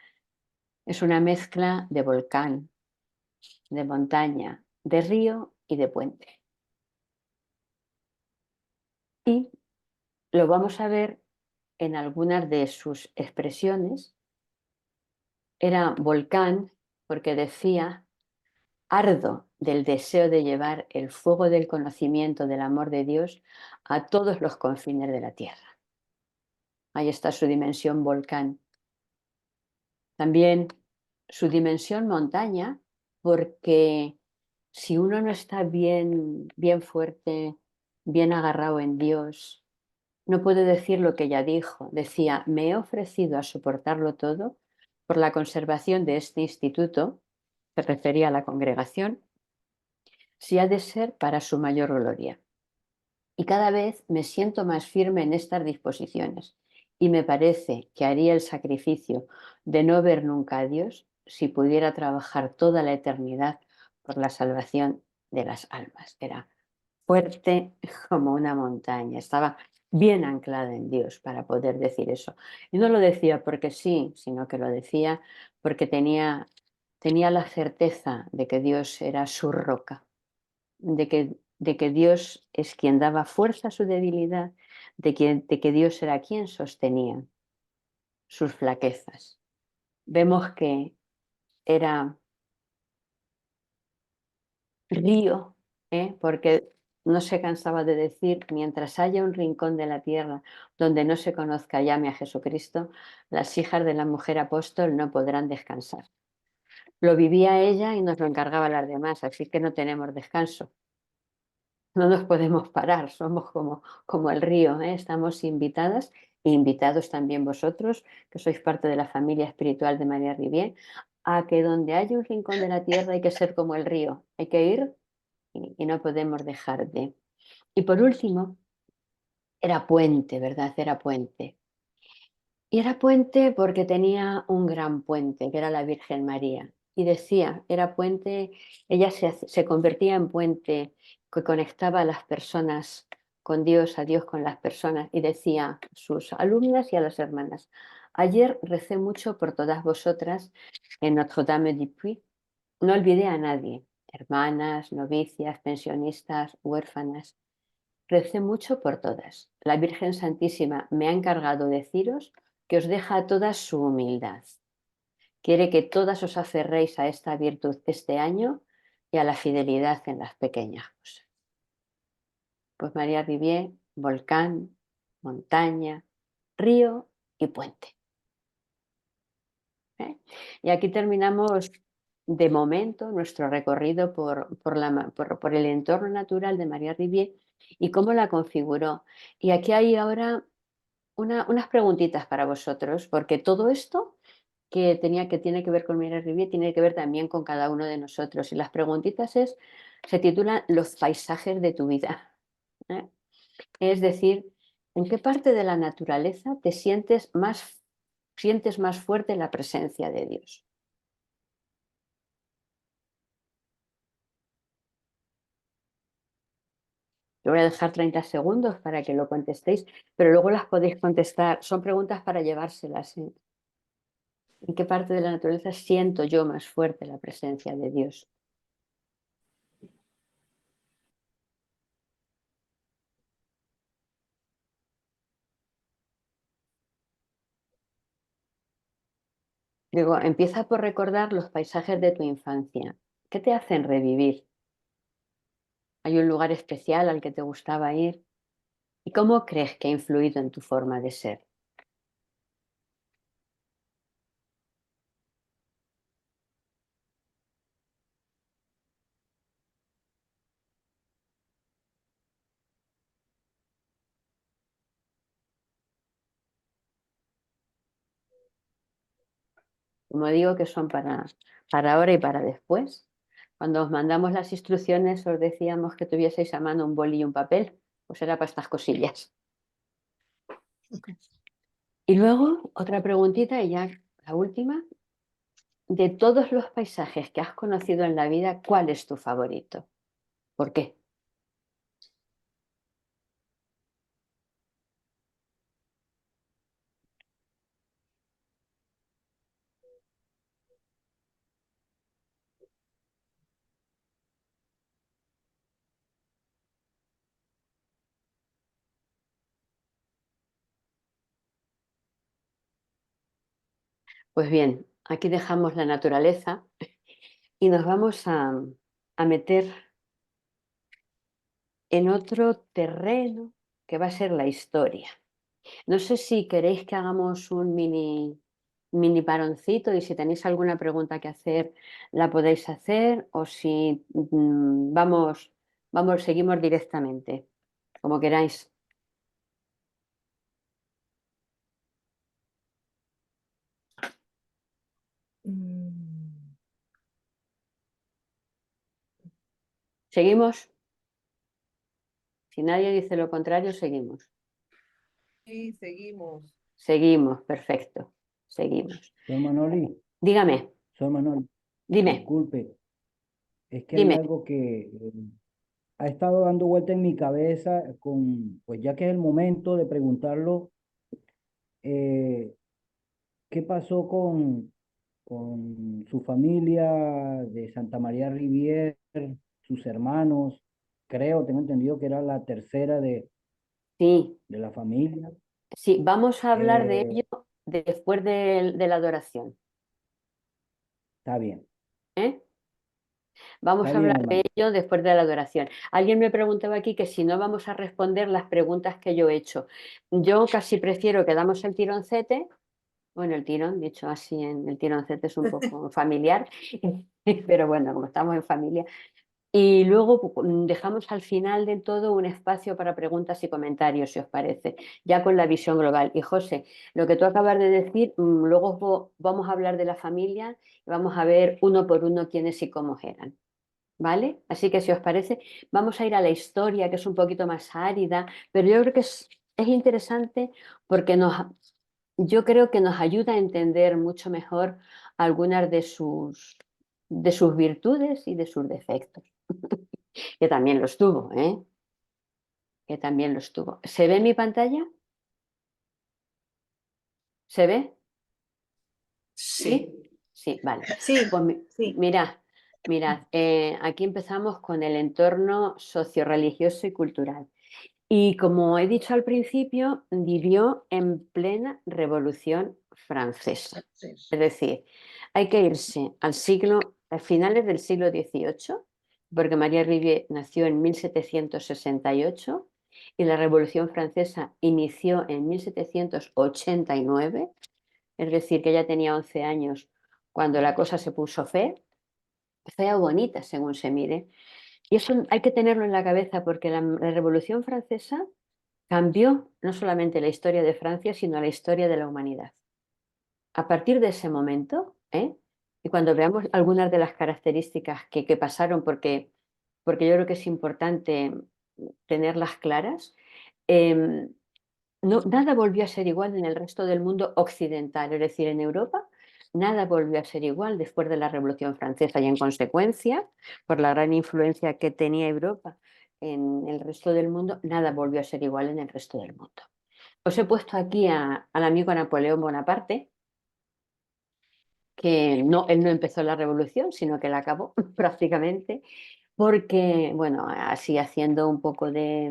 es una mezcla de volcán, de montaña, de río y de puente. Y lo vamos a ver en algunas de sus expresiones. Era volcán porque decía, ardo del deseo de llevar el fuego del conocimiento del amor de Dios a todos los confines de la tierra. Ahí está su dimensión volcán. También su dimensión montaña, porque si uno no está bien fuerte, bien agarrado en Dios, no puede decir lo que ella dijo. Decía, me he ofrecido a soportarlo todo por la conservación de este instituto, se refería a la congregación, si ha de ser para su mayor gloria. Y cada vez me siento más firme en estas disposiciones y me parece que haría el sacrificio de no ver nunca a Dios si pudiera trabajar toda la eternidad por la salvación de las almas. Era fuerte como una montaña, estaba bien anclada en Dios para poder decir eso. Y no lo decía porque sí, sino que lo decía porque tenía la certeza de que Dios era su roca, de que Dios es quien daba fuerza a su debilidad, de que Dios era quien sostenía sus flaquezas. Vemos que era río, porque no se cansaba de decir, mientras haya un rincón de la tierra donde no se conozca, llame a Jesucristo, las hijas de la mujer apóstol no podrán descansar. Lo vivía ella y nos lo encargaba a las demás, así que no tenemos descanso. No nos podemos parar, somos como el río, estamos invitadas e invitados también vosotros, que sois parte de la familia espiritual de María Rivière, a que donde haya un rincón de la tierra hay que ser como el río, hay que ir y no podemos dejar de. Y por último, era puente, ¿verdad? Era puente. Y era puente porque tenía un gran puente, que era la Virgen María. Y decía, era puente, ella se convertía en puente que conectaba a las personas con Dios, a Dios con las personas. Y decía a sus alumnas y a las hermanas, ayer recé mucho por todas vosotras en Notre-Dame du Puy. No olvidé a nadie, hermanas, novicias, pensionistas, huérfanas. Recé mucho por todas. La Virgen Santísima me ha encargado deciros que os deja a todas su humildad. Quiere que todas os aferréis a esta virtud este año y a la fidelidad en las pequeñas cosas. Pues María Rivière, volcán, montaña, río y puente. Y aquí terminamos de momento nuestro recorrido por el entorno natural de María Rivière y cómo la configuró. Y aquí hay ahora unas preguntitas para vosotros, porque todo esto que tiene que ver con María Rivière tiene que ver también con cada uno de nosotros. Y las preguntitas se titulan Los paisajes de tu vida. Es decir, ¿en qué parte de la naturaleza te sientes más fuerte la presencia de Dios? Yo voy a dejar 30 segundos para que lo contestéis, pero luego las podéis contestar. Son preguntas para llevárselas, ¿eh? ¿En qué parte de la naturaleza siento yo más fuerte la presencia de Dios? Digo, empieza por recordar los paisajes de tu infancia. ¿Qué te hacen revivir? ¿Hay un lugar especial al que te gustaba ir? ¿Y cómo crees que ha influido en tu forma de ser? Como digo que son para ahora y para después. Cuando os mandamos las instrucciones os decíamos que tuvieseis a mano un boli y un papel, pues era para estas cosillas. Y luego otra preguntita y ya la última. De todos los paisajes que has conocido en la vida, ¿cuál es tu favorito? ¿Por qué? Pues bien, aquí dejamos la naturaleza y nos vamos a meter en otro terreno que va a ser la historia. No sé si queréis que hagamos un mini paroncito y si tenéis alguna pregunta que hacer, la podéis hacer o si seguimos directamente, como queráis. Mm, ¿Seguimos? Si nadie dice lo contrario, seguimos. Sí, seguimos. Seguimos, perfecto. Seguimos. Sor Manoli, Dígame, Sor Manoli, dime, disculpe, es que hay dime. algo que ha estado dando vuelta en mi cabeza pues ya que es el momento de preguntarlo, eh, ¿qué pasó con su familia de Santa María Rivier, sus hermanos? Creo, tengo entendido que era la tercera Sí, de la familia. sí, vamos a hablar de Eh, ello después de la adoración. Está bien, ¿Eh? Vamos está a bien, hablar de hermano. ello después de la adoración. Alguien me preguntaba aquí que si no vamos a responder las preguntas que yo he hecho. Yo casi prefiero que damos el tironcete. Bueno, el tirón, dicho así, en el tironcete es un poco familiar, pero bueno, como estamos en familia. Y luego dejamos al final de todo un espacio para preguntas y comentarios, si os parece, ya con la visión global. Y José, lo que tú acabas de decir, luego vamos a hablar de la familia y vamos a ver uno por uno quiénes y cómo eran. ¿Vale? Así que si os parece, vamos a ir a la historia, que es un poquito más árida, pero yo creo que es interesante porque yo creo que nos ayuda a entender mucho mejor algunas de sus virtudes y de sus defectos, que también los tuvo, ¿eh? Que también los tuvo. ¿Se ve mi pantalla? ¿Se ve? Sí. ¿Sí? Sí, vale. Sí, Pues sí. mirad, aquí empezamos con el entorno socio-religioso y cultural. Y como he dicho al principio, vivió en plena Revolución Francesa. Es decir, hay que irse a finales del siglo XVIII, porque María Rivière nació en 1768 y la Revolución Francesa inició en 1789, es decir, que ella tenía 11 años cuando la cosa se puso fea o bonita según se mire. Y eso hay que tenerlo en la cabeza porque la Revolución Francesa cambió no solamente la historia de Francia, sino la historia de la humanidad. A partir de ese momento, y cuando veamos algunas de las características que pasaron, porque yo creo que es importante tenerlas claras, eh, nada volvió a ser igual en el resto del mundo occidental, es decir, en Europa, nada volvió a ser igual después de la Revolución Francesa y en consecuencia, por la gran influencia que tenía Europa en el resto del mundo, nada volvió a ser igual en el resto del mundo. Os he puesto aquí al amigo Napoleón Bonaparte, que no, él no empezó la revolución, sino que la acabó prácticamente, porque, bueno, así haciendo un poco de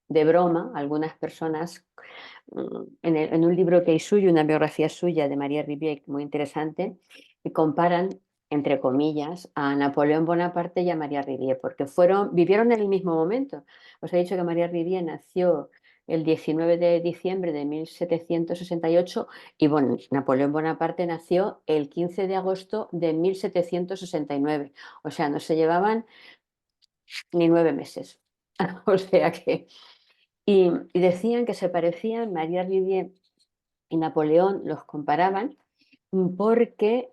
broma, algunas personas, en un libro que hay suyo, una biografía suya de María Rivière, muy interesante, y comparan, entre comillas, a Napoleón Bonaparte y a María Rivière, porque vivieron en el mismo momento. Os he dicho que María Rivière nació el 19 de diciembre de 1768 y bueno, Napoleón Bonaparte nació el 15 de agosto de 1769. O sea, no se llevaban ni 9 meses. O sea que... Y decían que se parecían, María Rivière y Napoleón los comparaban porque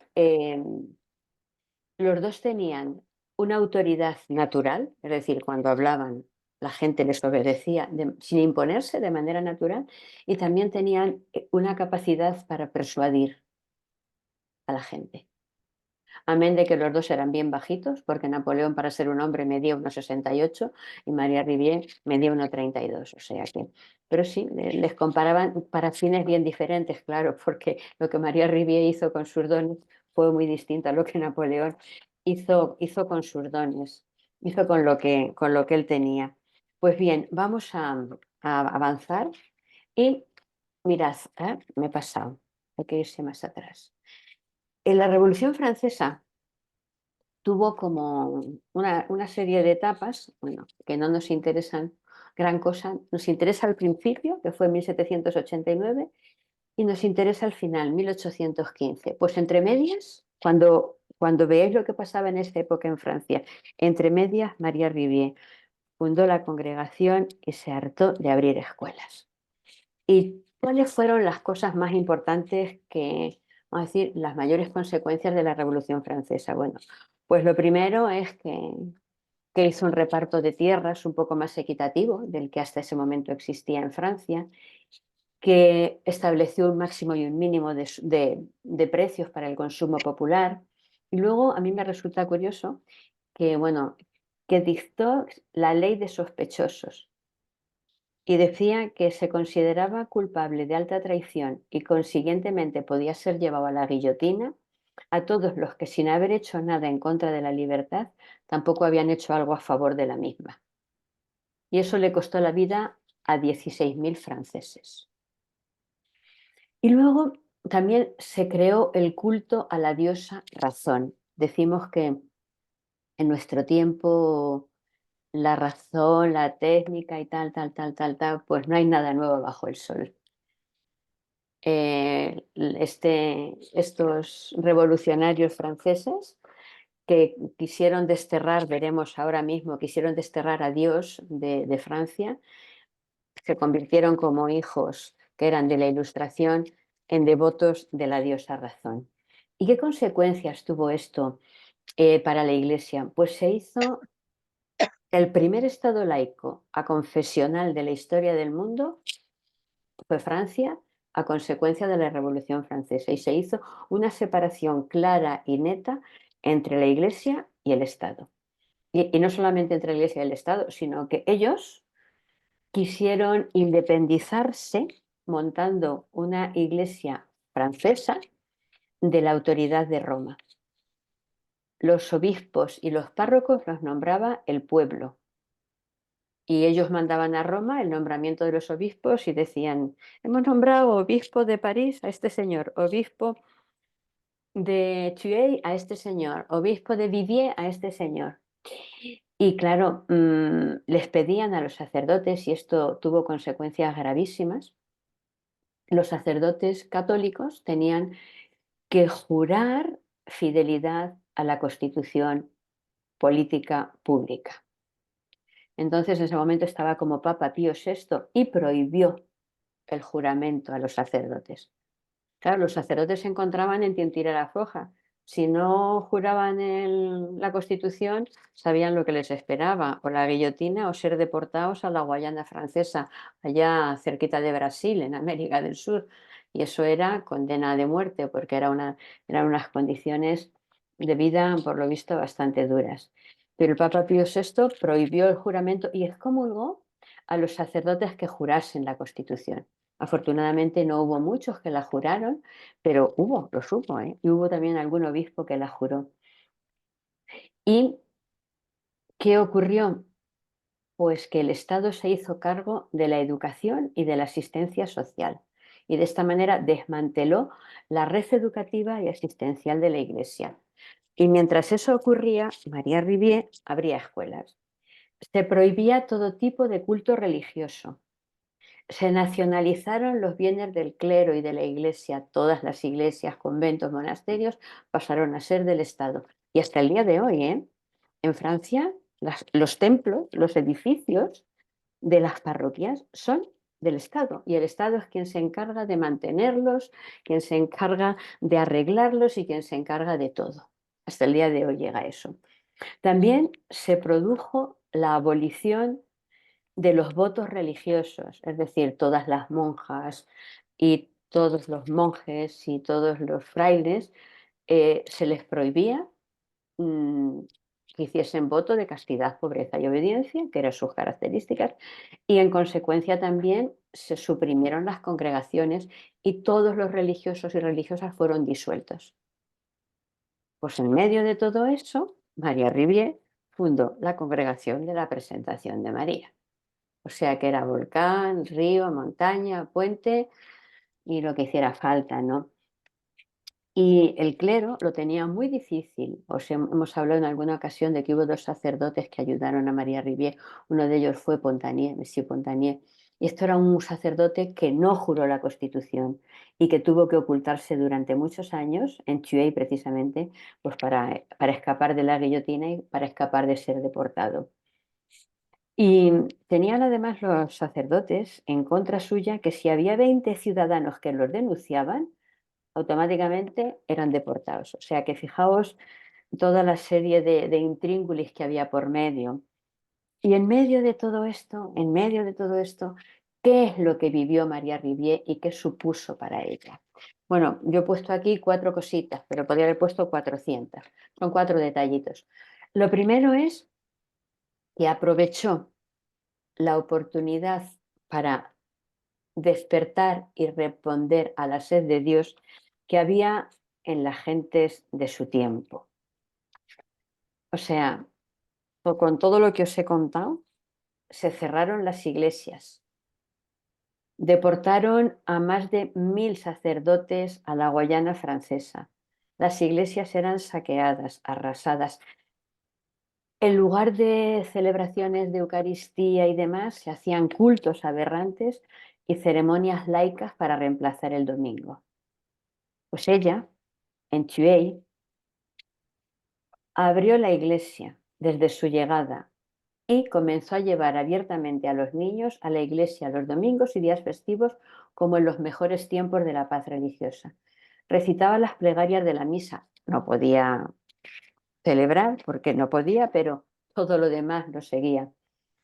los dos tenían una autoridad natural, es decir, cuando hablaban la gente les obedecía sin imponerse de manera natural, y también tenían una capacidad para persuadir a la gente. Amén de que los dos eran bien bajitos, porque Napoleón para ser un hombre medía 1,68 y María Rivière medía 1,32, o sea que... Pero sí, les comparaban para fines bien diferentes, claro, porque lo que María Rivière hizo con sus dones fue muy distinto a lo que Napoleón hizo con sus dones, hizo con lo que él tenía. Pues bien, vamos a avanzar y mirad, me he pasado, hay que irse más atrás. En la Revolución Francesa tuvo como una serie de etapas, bueno, que no nos interesan gran cosa. Nos interesa el principio, que fue 1789, y nos interesa el final, 1815. Pues entre medias, cuando veáis lo que pasaba en esta época en Francia, entre medias, María Rivière fundó la congregación y se hartó de abrir escuelas. ¿Y cuáles fueron las cosas más importantes vamos a decir, las mayores consecuencias de la Revolución Francesa? Bueno, pues lo primero es que hizo un reparto de tierras un poco más equitativo del que hasta ese momento existía en Francia, que estableció un máximo y un mínimo de precios para el consumo popular. Y luego a mí me resulta curioso que, bueno, que dictó la ley de sospechosos y decía que se consideraba culpable de alta traición y consiguientemente podía ser llevado a la guillotina a todos los que sin haber hecho nada en contra de la libertad tampoco habían hecho algo a favor de la misma. Y eso le costó la vida a 16.000 franceses. Y luego también se creó el culto a la diosa razón. Decimos que en nuestro tiempo la razón, la técnica y tal, pues no hay nada nuevo bajo el sol. Estos revolucionarios franceses que quisieron desterrar, veremos ahora mismo, quisieron desterrar a Dios de Francia, se convirtieron como hijos que eran de la Ilustración en devotos de la diosa razón. ¿Y qué consecuencias tuvo esto para la Iglesia? Pues se hizo el primer estado laico aconfesional de la historia del mundo, fue Francia, a consecuencia de la Revolución Francesa, y se hizo una separación clara y neta entre la Iglesia y el Estado. Y no solamente entre la Iglesia y el Estado, sino que ellos quisieron independizarse montando una iglesia francesa de la autoridad de Roma. Los obispos y los párrocos los nombraba el pueblo. Y ellos mandaban a Roma el nombramiento de los obispos y decían, hemos nombrado obispo de París a este señor, obispo de Thuey a este señor, obispo de Viviers a este señor. Y claro, les pedían a los sacerdotes, y esto tuvo consecuencias gravísimas, los sacerdotes católicos tenían que jurar fidelidad a la Constitución política pública. Entonces, en ese momento estaba como Papa Pío VI y prohibió el juramento a los sacerdotes. Claro, los sacerdotes se encontraban en tintera floja. Si no juraban la Constitución, sabían lo que les esperaba, o la guillotina o ser deportados a la Guayana Francesa, allá cerquita de Brasil, en América del Sur. Y eso era condena de muerte, porque eran unas condiciones de vida, por lo visto, bastante duras. Pero el Papa Pío VI prohibió el juramento y excomulgó a los sacerdotes que jurasen la Constitución. Afortunadamente no hubo muchos que la juraron, pero los hubo, ¿eh? Y hubo también algún obispo que la juró. ¿Y qué ocurrió? Pues que el Estado se hizo cargo de la educación y de la asistencia social. Y de esta manera desmanteló la red educativa y asistencial de la Iglesia. Y mientras eso ocurría, María Rivière abría escuelas. Se prohibía todo tipo de culto religioso. Se nacionalizaron los bienes del clero y de la Iglesia. Todas las iglesias, conventos, monasterios pasaron a ser del Estado. Y hasta el día de hoy, en Francia, los templos, los edificios de las parroquias son del Estado. Y el Estado es quien se encarga de mantenerlos, quien se encarga de arreglarlos y quien se encarga de todo. Hasta el día de hoy llega eso. También se produjo la abolición de los votos religiosos, es decir, todas las monjas y todos los monjes y todos los frailes se les prohibía que hiciesen voto de castidad, pobreza y obediencia, que eran sus características, y en consecuencia también se suprimieron las congregaciones y todos los religiosos y religiosas fueron disueltos. Pues en medio de todo eso, María Rivière fundó la Congregación de la Presentación de María. O sea que era volcán, río, montaña, puente y lo que hiciera falta, ¿no? Y el clero lo tenía muy difícil. Hemos hablado en alguna ocasión de que hubo dos sacerdotes que ayudaron a María Rivière. Uno de ellos fue Pontanier, Monsieur Pontanier. Y esto era un sacerdote que no juró la Constitución y que tuvo que ocultarse durante muchos años, en Thuey precisamente, pues para escapar de la guillotina y para escapar de ser deportado. Y tenían además los sacerdotes en contra suya que si había 20 ciudadanos que los denunciaban, automáticamente eran deportados. O sea que fijaos toda la serie de intríngulis que había por medio. Y en medio de todo esto, ¿qué es lo que vivió María Rivière y qué supuso para ella? Bueno, yo he puesto aquí 4 cositas, pero podría haber puesto 400. Son 4 detallitos. Lo primero es que aprovechó la oportunidad para despertar y responder a la sed de Dios que había en las gentes de su tiempo. O sea, con todo lo que os he contado, se cerraron las iglesias, deportaron a más de 1000 sacerdotes a la Guayana francesa. Las iglesias eran saqueadas, arrasadas. En lugar de celebraciones de Eucaristía y demás, se hacían cultos aberrantes y ceremonias laicas para reemplazar el domingo. Pues ella, en Thuey, abrió la iglesia desde su llegada y comenzó a llevar abiertamente a los niños a la iglesia los domingos y días festivos como en los mejores tiempos de la paz religiosa. Recitaba las plegarias de la misa. No podía celebrar porque no podía, pero todo lo demás lo seguía.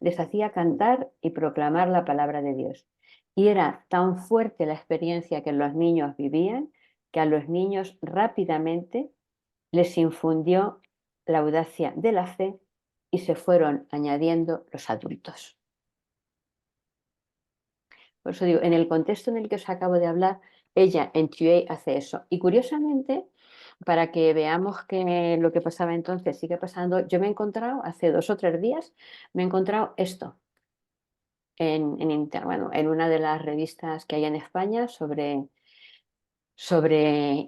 Les hacía cantar y proclamar la palabra de Dios. Y era tan fuerte la experiencia que los niños vivían que a los niños rápidamente les infundió la audacia de la fe y se fueron añadiendo los adultos. Por eso digo, en el contexto en el que os acabo de hablar, ella en Thuey hace eso. Y curiosamente, para que veamos que lo que pasaba entonces sigue pasando, yo me he encontrado, hace 2 o 3 días, me he encontrado esto en una de las revistas que hay en España sobre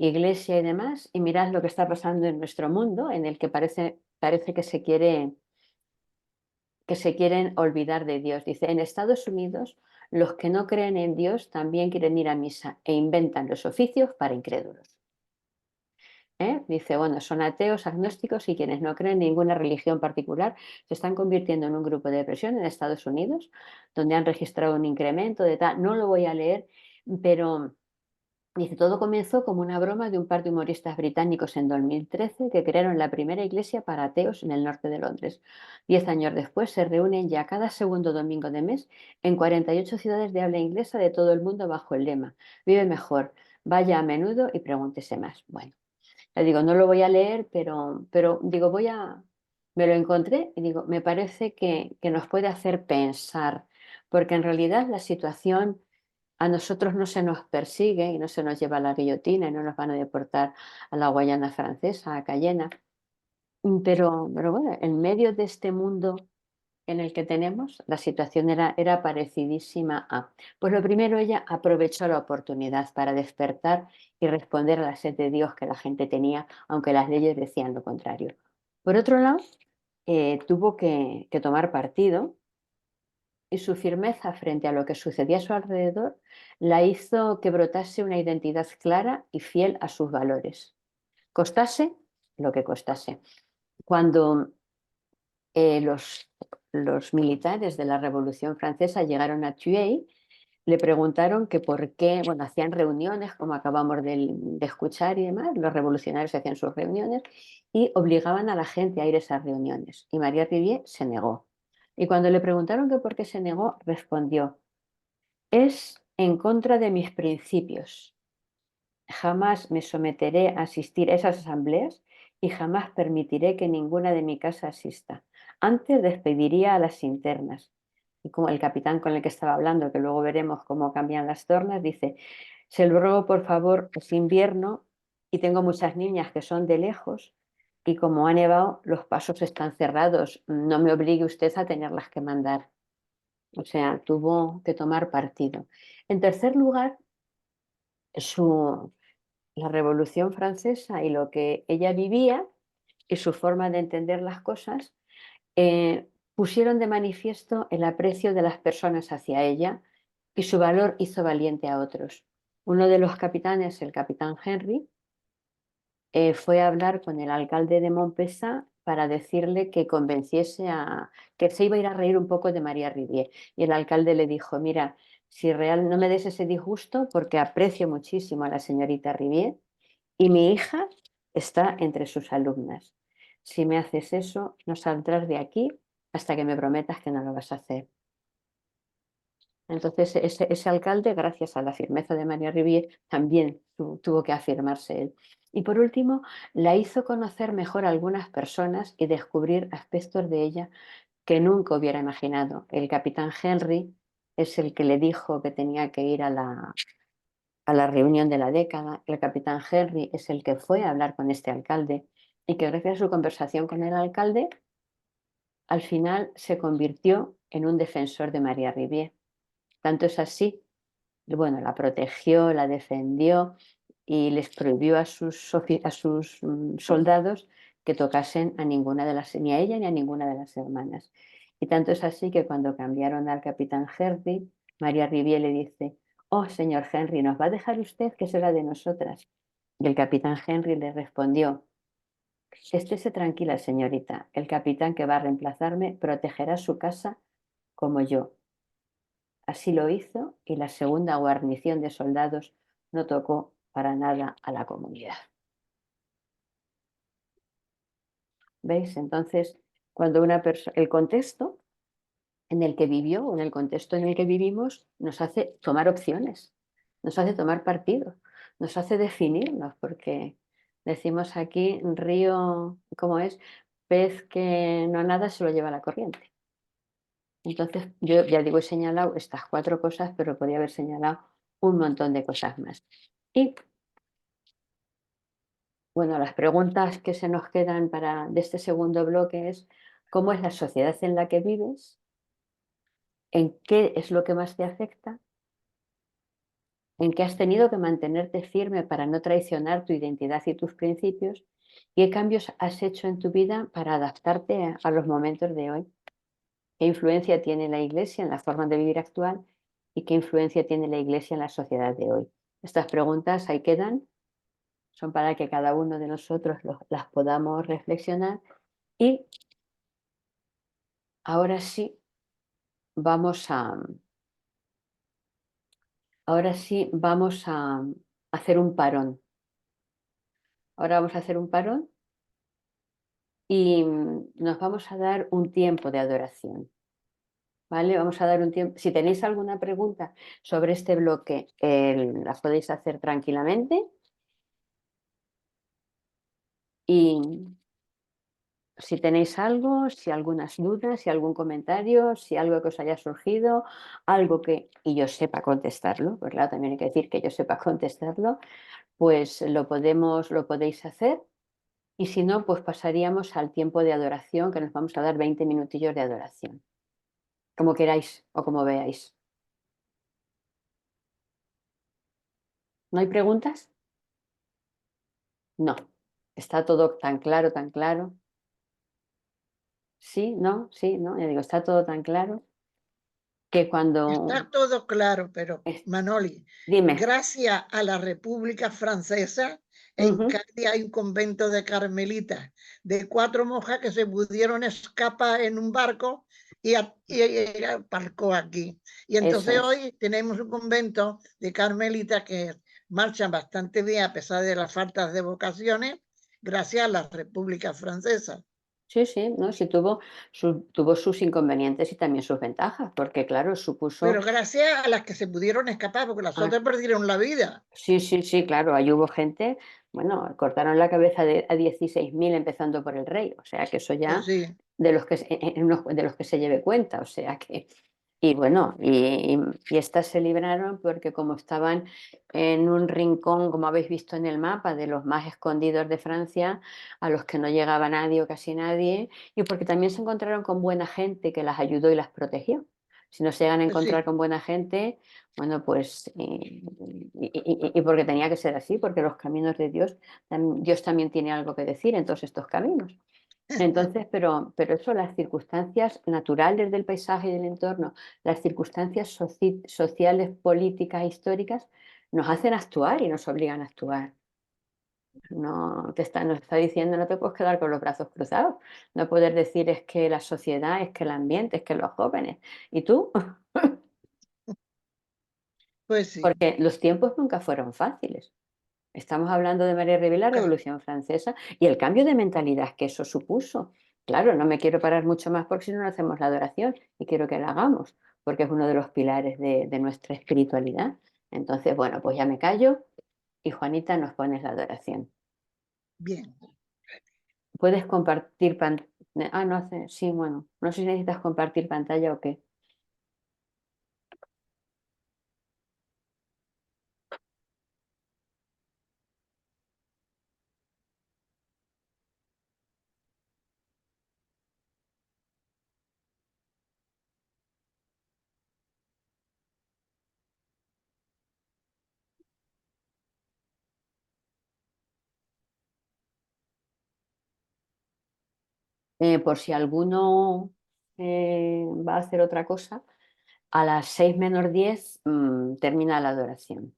iglesia y demás, y mirad lo que está pasando en nuestro mundo, en el que parece que se quieren olvidar de Dios. Dice, en Estados Unidos, los que no creen en Dios también quieren ir a misa e inventan los oficios para incrédulos. Dice, bueno, son ateos, agnósticos y quienes no creen en ninguna religión particular se están convirtiendo en un grupo de depresión en Estados Unidos, donde han registrado un incremento de tal. No lo voy a leer, pero dice, todo comenzó como una broma de un par de humoristas británicos en 2013 que crearon la primera iglesia para ateos en el norte de Londres. 10 años después se reúnen ya cada segundo domingo de mes en 48 ciudades de habla inglesa de todo el mundo bajo el lema Vive mejor, vaya a menudo y pregúntese más. Bueno, le digo, no lo voy a leer, pero digo, voy a me lo encontré y digo, me parece que nos puede hacer pensar, porque en realidad la situación a nosotros no se nos persigue y no se nos lleva a la guillotina y no nos van a deportar a la Guayana Francesa, a Cayena. Pero bueno, en medio de este mundo en el que tenemos, la situación era parecidísima a. Pues lo primero, ella aprovechó la oportunidad para despertar y responder a la sed de Dios que la gente tenía, aunque las leyes decían lo contrario. Por otro lado, tuvo que tomar partido y su firmeza frente a lo que sucedía a su alrededor la hizo que brotase una identidad clara y fiel a sus valores. Costase lo que costase. Cuando los militares de la Revolución Francesa llegaron a Thuey, le preguntaron que por qué, bueno, hacían reuniones, como acabamos de escuchar y demás, los revolucionarios hacían sus reuniones y obligaban a la gente a ir a esas reuniones. Y María Rivière se negó. Y cuando le preguntaron que por qué se negó, respondió, es en contra de mis principios. Jamás me someteré a asistir a esas asambleas y jamás permitiré que ninguna de mi casa asista. Antes despediría a las internas. Y como el capitán con el que estaba hablando, que luego veremos cómo cambian las tornas, dice, se lo ruego por favor, es invierno y tengo muchas niñas que son de lejos y como ha nevado los pasos están cerrados, no me obligue usted a tenerlas que mandar. O sea, tuvo que tomar partido. En tercer lugar, la Revolución Francesa y lo que ella vivía y su forma de entender las cosas pusieron de manifiesto el aprecio de las personas hacia ella y su valor hizo valiente a otros. Uno de los capitanes, el capitán Henry, fue a hablar con el alcalde de Montpessa para decirle que convenciese que se iba a ir a reír un poco de María Rivière. Y el alcalde le dijo, mira, si real no me des ese disgusto porque aprecio muchísimo a la señorita Rivière y mi hija está entre sus alumnas. Si me haces eso, no saldrás de aquí hasta que me prometas que no lo vas a hacer. Entonces, ese alcalde, gracias a la firmeza de María Rivière, también tuvo que afirmarse él. Y por último, la hizo conocer mejor a algunas personas y descubrir aspectos de ella que nunca hubiera imaginado. El capitán Henry es el que le dijo que tenía que ir a la reunión de la década. El capitán Henry es el que fue a hablar con este alcalde y que gracias a su conversación con el alcalde, al final se convirtió en un defensor de María Rivière. Tanto es así, bueno, la protegió, la defendió y les prohibió a sus soldados que tocasen a ninguna de las, ni a ella ni a ninguna de las hermanas. Y tanto es así que cuando cambiaron al capitán Henry, María Rivière le dice, oh, señor Henry, ¿nos va a dejar usted que será de nosotras? Y el capitán Henry le respondió, estése tranquila, señorita, el capitán que va a reemplazarme protegerá su casa como yo. Así lo hizo y la segunda guarnición de soldados no tocó para nada a la comunidad. ¿Veis? Entonces, cuando una persona, el contexto en el que vivió o en el contexto en el que vivimos nos hace tomar opciones, nos hace tomar partido, nos hace definirnos, porque decimos aquí, río, ¿cómo es? Pez que no nada se lo lleva la corriente. Entonces, yo ya digo, he señalado estas 4 cosas, pero podría haber señalado un montón de cosas más. Y bueno, las preguntas que se nos quedan de este segundo bloque es, ¿cómo es la sociedad en la que vives? ¿En qué es lo que más te afecta? ¿En qué has tenido que mantenerte firme para no traicionar tu identidad y tus principios? ¿Qué cambios has hecho en tu vida para adaptarte a los momentos de hoy? ¿Qué influencia tiene la Iglesia en la forma de vivir actual? ¿Y qué influencia tiene la Iglesia en la sociedad de hoy? Estas preguntas ahí quedan, son para que cada uno de nosotros las podamos reflexionar y ahora sí vamos a hacer un parón. Ahora vamos a hacer un parón y nos vamos a dar un tiempo de adoración. ¿Vale? Vamos a dar un tiempo. Si tenéis alguna pregunta sobre este bloque, las podéis hacer tranquilamente. Y si tenéis algo, si algunas dudas, si algún comentario, si algo que os haya surgido, algo que y yo sepa contestarlo, pues claro, también hay que decir que yo sepa contestarlo, pues lo podéis hacer. Y si no, pues pasaríamos al tiempo de adoración, que nos vamos a dar 20 minutillos de adoración, como queráis o como veáis. ¿No hay preguntas? No. Está todo tan claro, tan claro. Sí, no, sí, no. Ya digo, está todo tan claro que cuando... Está todo claro, pero es- Manoli, Dime. gracias a la República Francesa, en Ujú, Cádiz hay un convento de carmelitas, de 4 monjas que se pudieron escapar en un barco y aparcó aquí. Y eso entonces es. hoy tenemos un convento de carmelitas que marchan bastante bien a pesar de las faltas de vocaciones, gracias a la República Francesa. Sí, sí, ¿no? Sí tuvo sus inconvenientes y también sus ventajas, porque claro, supuso... Pero gracias a las que se pudieron escapar, porque las Ah, otras perdieron la vida. sí, sí, sí, claro, ahí hubo gente, bueno, cortaron la cabeza a 16.000 empezando por el rey, o sea que eso Pues ya sí. de los que, de los que se lleve cuenta, o sea que... Y bueno, y estas se libraron porque como estaban en un rincón, como habéis visto en el mapa, de los más escondidos de Francia, a los que no llegaba nadie o casi nadie, y porque también se encontraron con buena gente que las ayudó y las protegió. Si no se llegan a Pues encontrar sí, con buena gente, bueno, pues, y porque tenía que ser así, porque los caminos de Dios, Dios también tiene algo que decir en todos estos caminos. Entonces, pero eso, las circunstancias naturales del paisaje y del entorno, las circunstancias sociales, políticas, históricas, nos hacen actuar y nos obligan a actuar. No nos está diciendo, no te puedes quedar con los brazos cruzados. No poder decir es que la sociedad, es que el ambiente, es que los jóvenes. ¿Y tú? pues sí. Porque los tiempos nunca fueron fáciles. Estamos hablando de María Rivera, la Nunca. Revolución Francesa y el cambio de mentalidad que eso supuso. Claro, no me quiero parar mucho más porque si no, no hacemos la adoración y quiero que la hagamos, porque es uno de los pilares de nuestra espiritualidad. Entonces, bueno, pues ya me callo y Juanita nos pones la adoración. Bien. Puedes compartir pantalla. Ah, no hace. Sí, bueno, no sé si necesitas compartir pantalla o qué. Por si alguno va a hacer otra cosa, a las 6 menos 10 termina la adoración.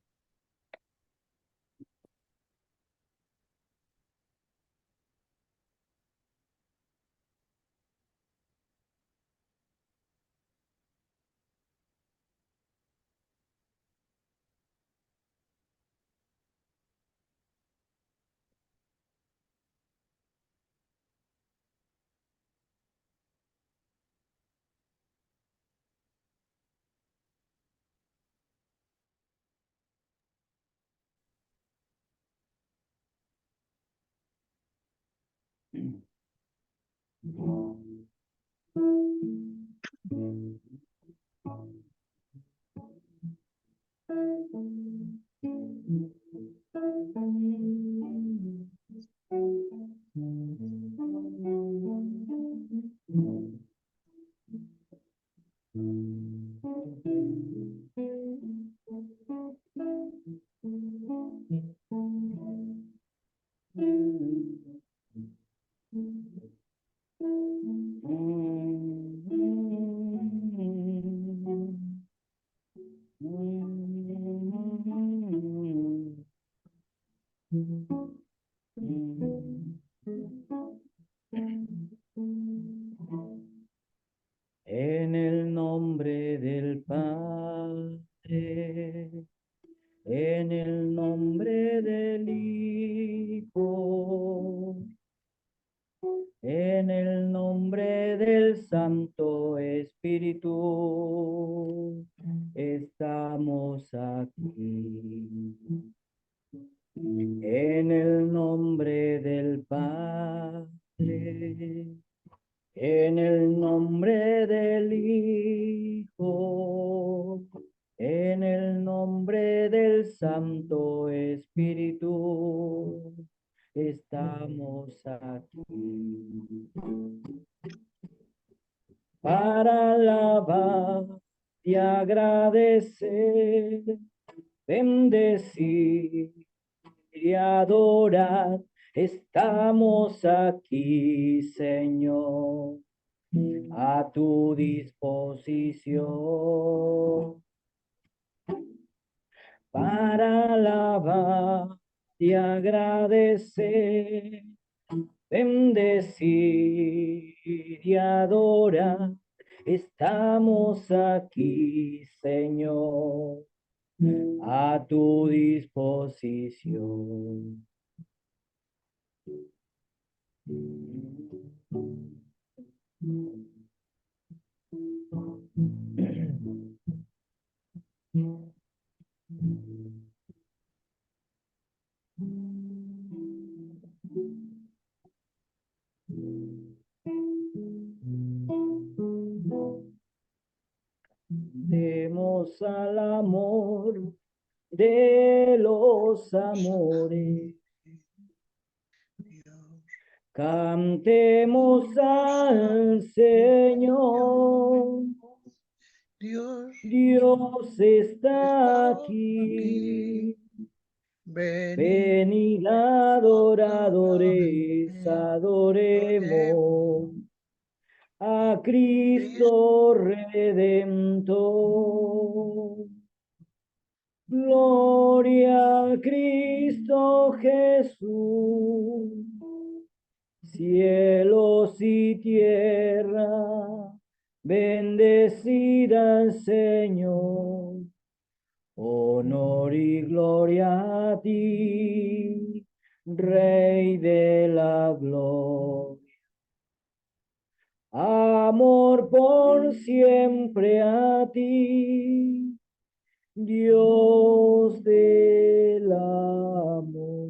En el nombre del Padre, en el nombre del Hijo, en el nombre del Santo Espíritu, estamos aquí. En el nombre del Padre, En el nombre del Hijo, en el nombre del Santo Espíritu, estamos aquí para alabar y agradecer, bendecir y adorar. Estamos aquí, Señor, a tu disposición para alabar y agradecer, bendecir y adorar. Estamos aquí, Señor, a tu disposición. Demos al amor de los amores. Cantemos al Señor. Dios, Dios está está aquí. aquí. Ven, Venid adoradores, adoremos a Cristo Redentor. Gloria a Cristo Jesús, cielos y tierra, bendecid al Señor. Honor y gloria a ti, Rey de la gloria. Amor por siempre a ti, Dios del amor.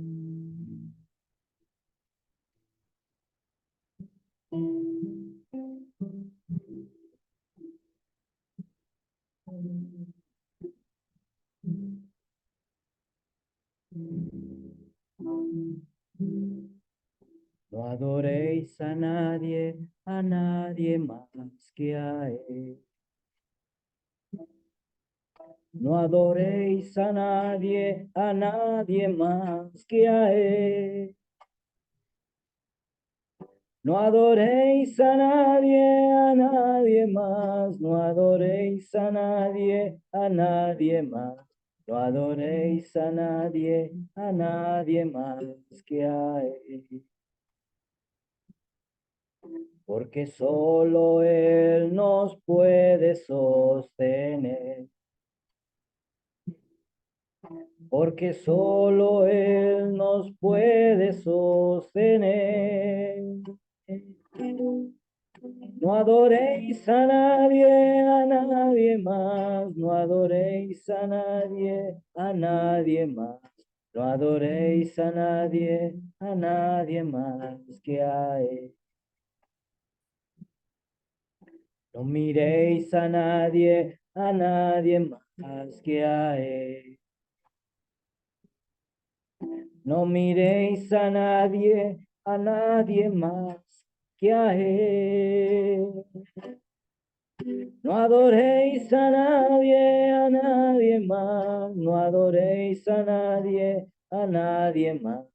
No adoréis a nadie más que a Él. No adoréis a nadie más que a Él. No adoréis a nadie más, no adoréis a nadie más. No adoréis a nadie más que a Él. Porque solo Él nos puede sostener. Porque solo Él nos puede sostener. No adoréis a nadie más, no adoréis a nadie más. No adoréis a nadie más que a Él. No miréis a nadie más que a Él. No miréis a nadie más que a Él. No adoréis a nadie más, no adoréis a nadie más.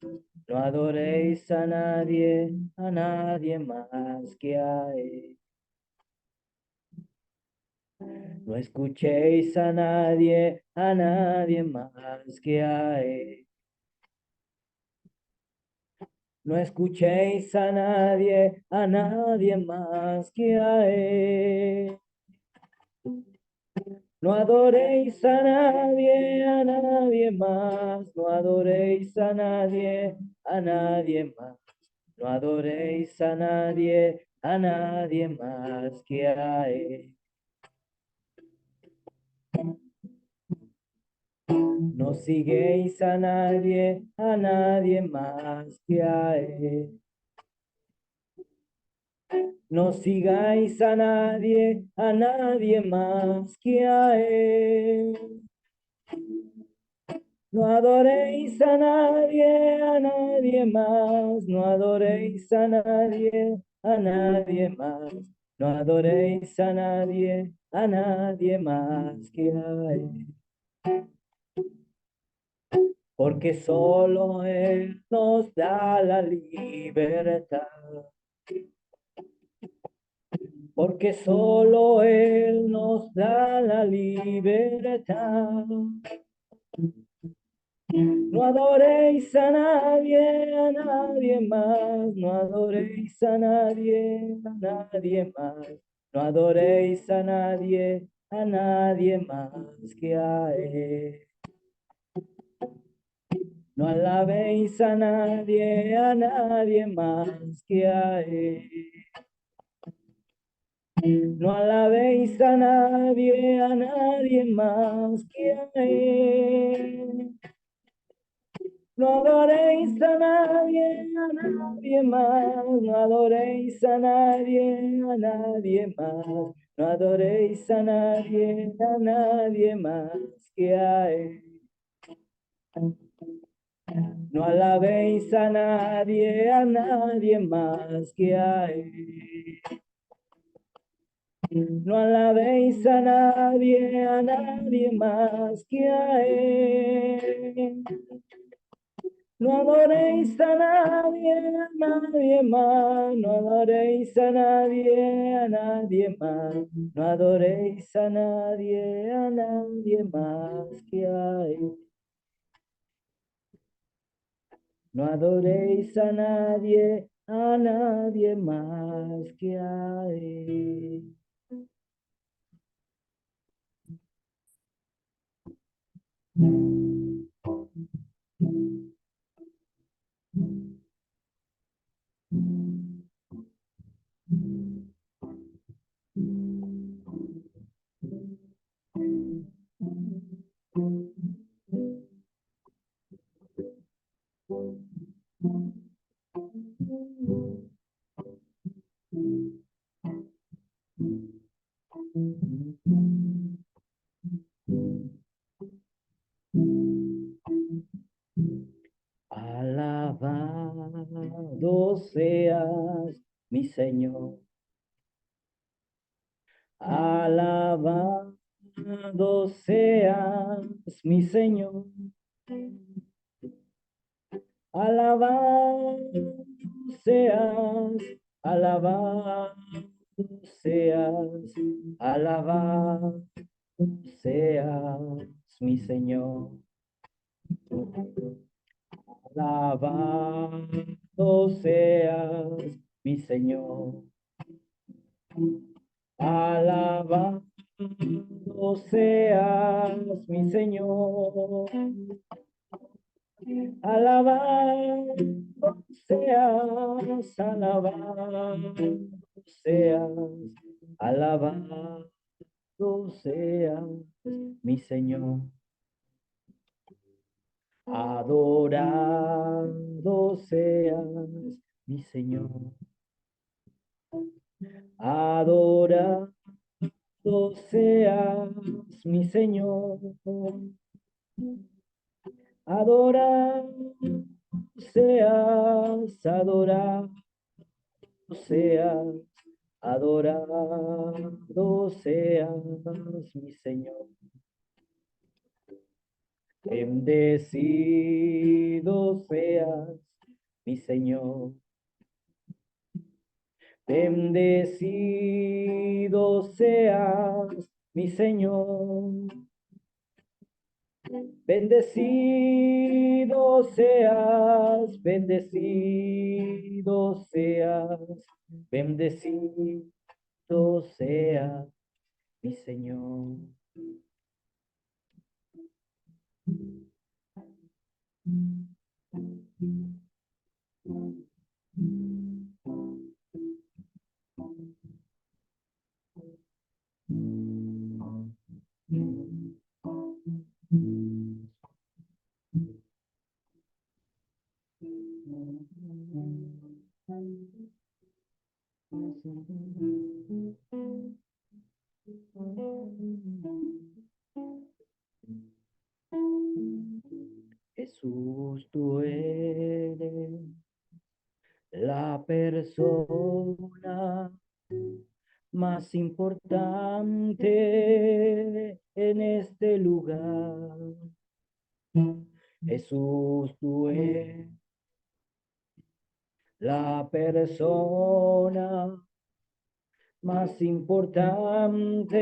No adoréis a nadie más que a Él. No escuchéis a nadie más que a Él. No escuchéis a nadie más que a Él. No adoréis a nadie más, no adoréis a nadie más. No adoréis a nadie más que a Él. No sigáis a nadie más que a Él. No sigáis a nadie más que a Él. No adoréis a nadie más, no adoréis a nadie más, no adoréis a nadie más que a Él. Porque solo Él nos da la libertad. Porque solo Él nos da la libertad. No adoréis a nadie más, no adoréis a nadie más, no adoréis a nadie más que a Él. No alabéis a nadie más que a Él. No alabéis a nadie más que a Él. No adoréis a nadie más, no adoréis a nadie más, no adoréis a nadie más que a Él. No alabéis a nadie más que a Él. No alabéis a nadie más que a Él. No adoréis a nadie más, no adoréis a nadie más, no adoréis a nadie más que a Él. No adoréis a nadie más que a Él. Alabado seas, mi Señor. Alabado seas, mi Señor. Alabado seas, alabado seas, alabado seas, mi Señor. Alabado seas, mi Señor. Alabado seas, mi Señor. Alabado seas, alabado seas, alabado seas, mi Señor. Adorado seas, mi Señor. Adorado seas, mi Señor. Adorado seas, adorado seas, adorado seas, mi Señor. Bendecido seas, mi Señor. Bendecido seas, mi Señor. Bendecido seas, bendecido seas, bendecido seas, mi Señor. Jesús, tú eres la persona más importante en este lugar. Jesús, tú eres la persona más importante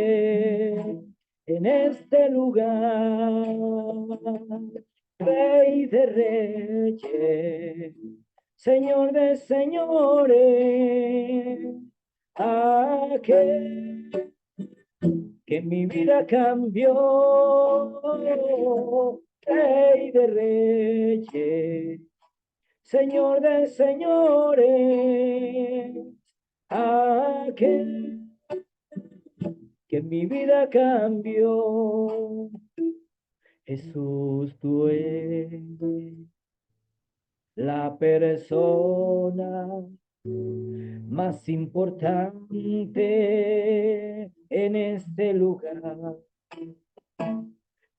en este lugar. Rey de reyes, Señor de señores, aquel que mi vida cambió. Rey de reyes, Señor de señores, aquel que mi vida cambió. Jesús, tú eres la persona más importante en este lugar.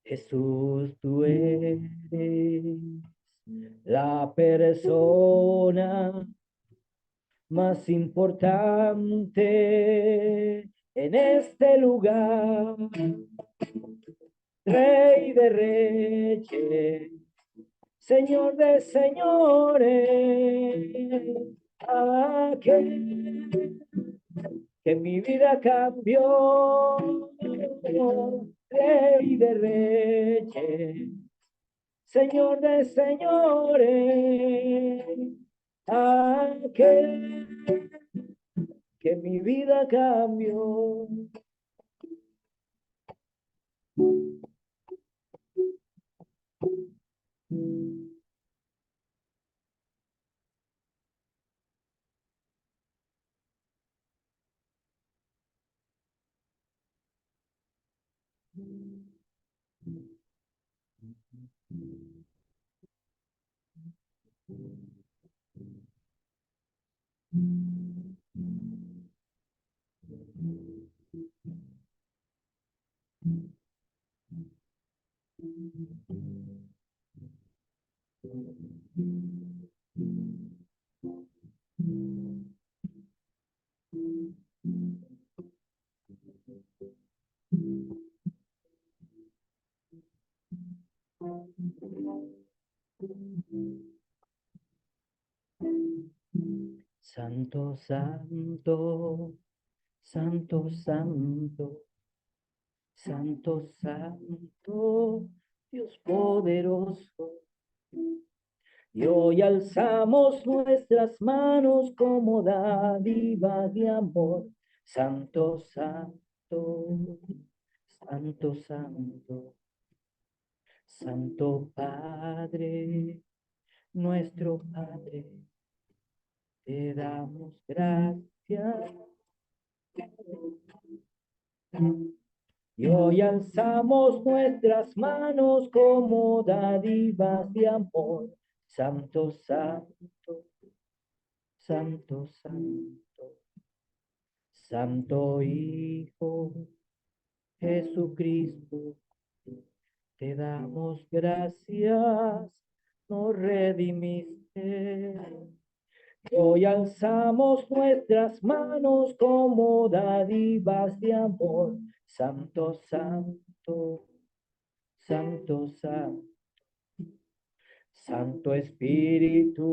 Jesús, tú eres la persona más importante en este lugar. Rey de reyes, Señor de señores, aquel que mi vida cambió. Rey de reyes, Señor de señores, aquel que mi vida cambió. Santo, santo, santo, santo, santo, santo, Dios poderoso. Y hoy alzamos nuestras manos como dádiva de amor. Santo, santo, santo, santo, Santo Padre, nuestro Padre, te damos gracias. Y hoy alzamos nuestras manos como dádivas de amor. Santo, santo, santo, santo, Santo Hijo Jesucristo, te damos gracias, nos redimiste. Hoy alzamos nuestras manos como dádivas de amor. Santo, santo, santo, santo, Santo Espíritu,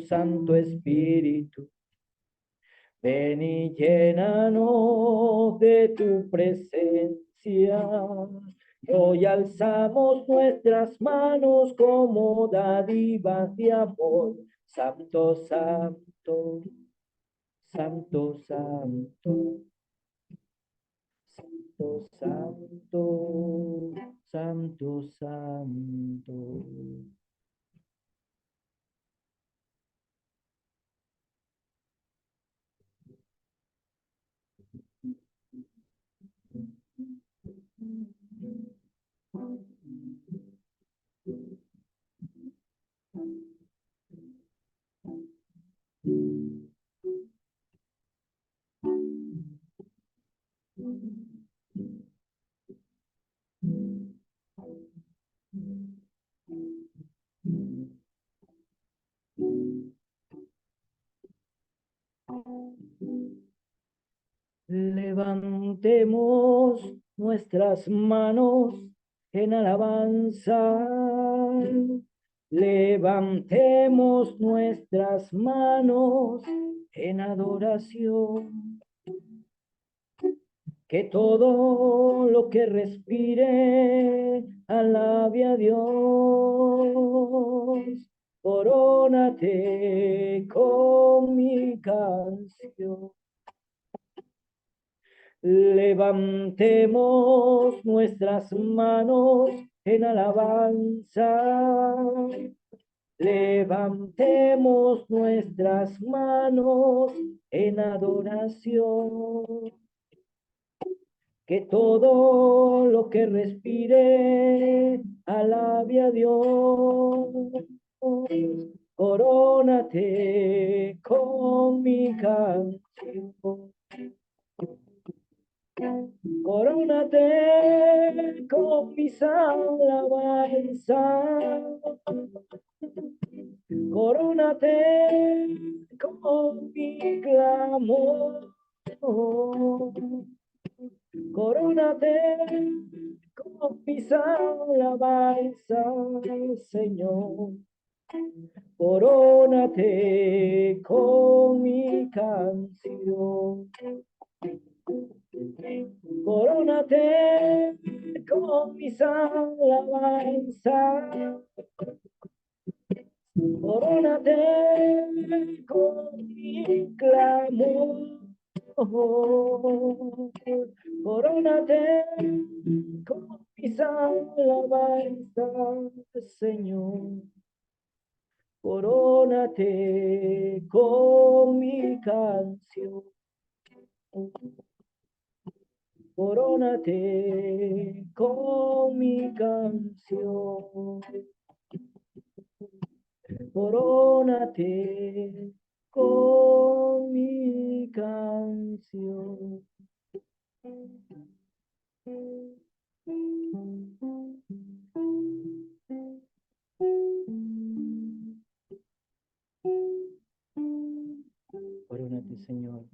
Santo Espíritu, ven y llénanos de tu presencia. Hoy alzamos nuestras manos como dádivas de amor. Santo, santo, santo, santo, santo, santo, santo, santo. Levantemos nuestras manos en alabanza. Levantemos nuestras manos en adoración. Que todo lo que respire alabe a Dios. Corónate con mi canción. Levantemos nuestras manos en alabanza. Levantemos nuestras manos en adoración. Que todo lo que respire alabe a Dios. Corónate con mi canción. Corónate con mis alabanzas. Corónate con mi clamor. Corónate con mis alabanzas, Señor. Corónate con mi canción. Corónate con mis alabanzas. Corónate con mi clamor. Corónate con mis alabanzas, Señor. Corónate con mi canción. Corónate con mi canción. Corónate con mi canción. Corónate, Señor,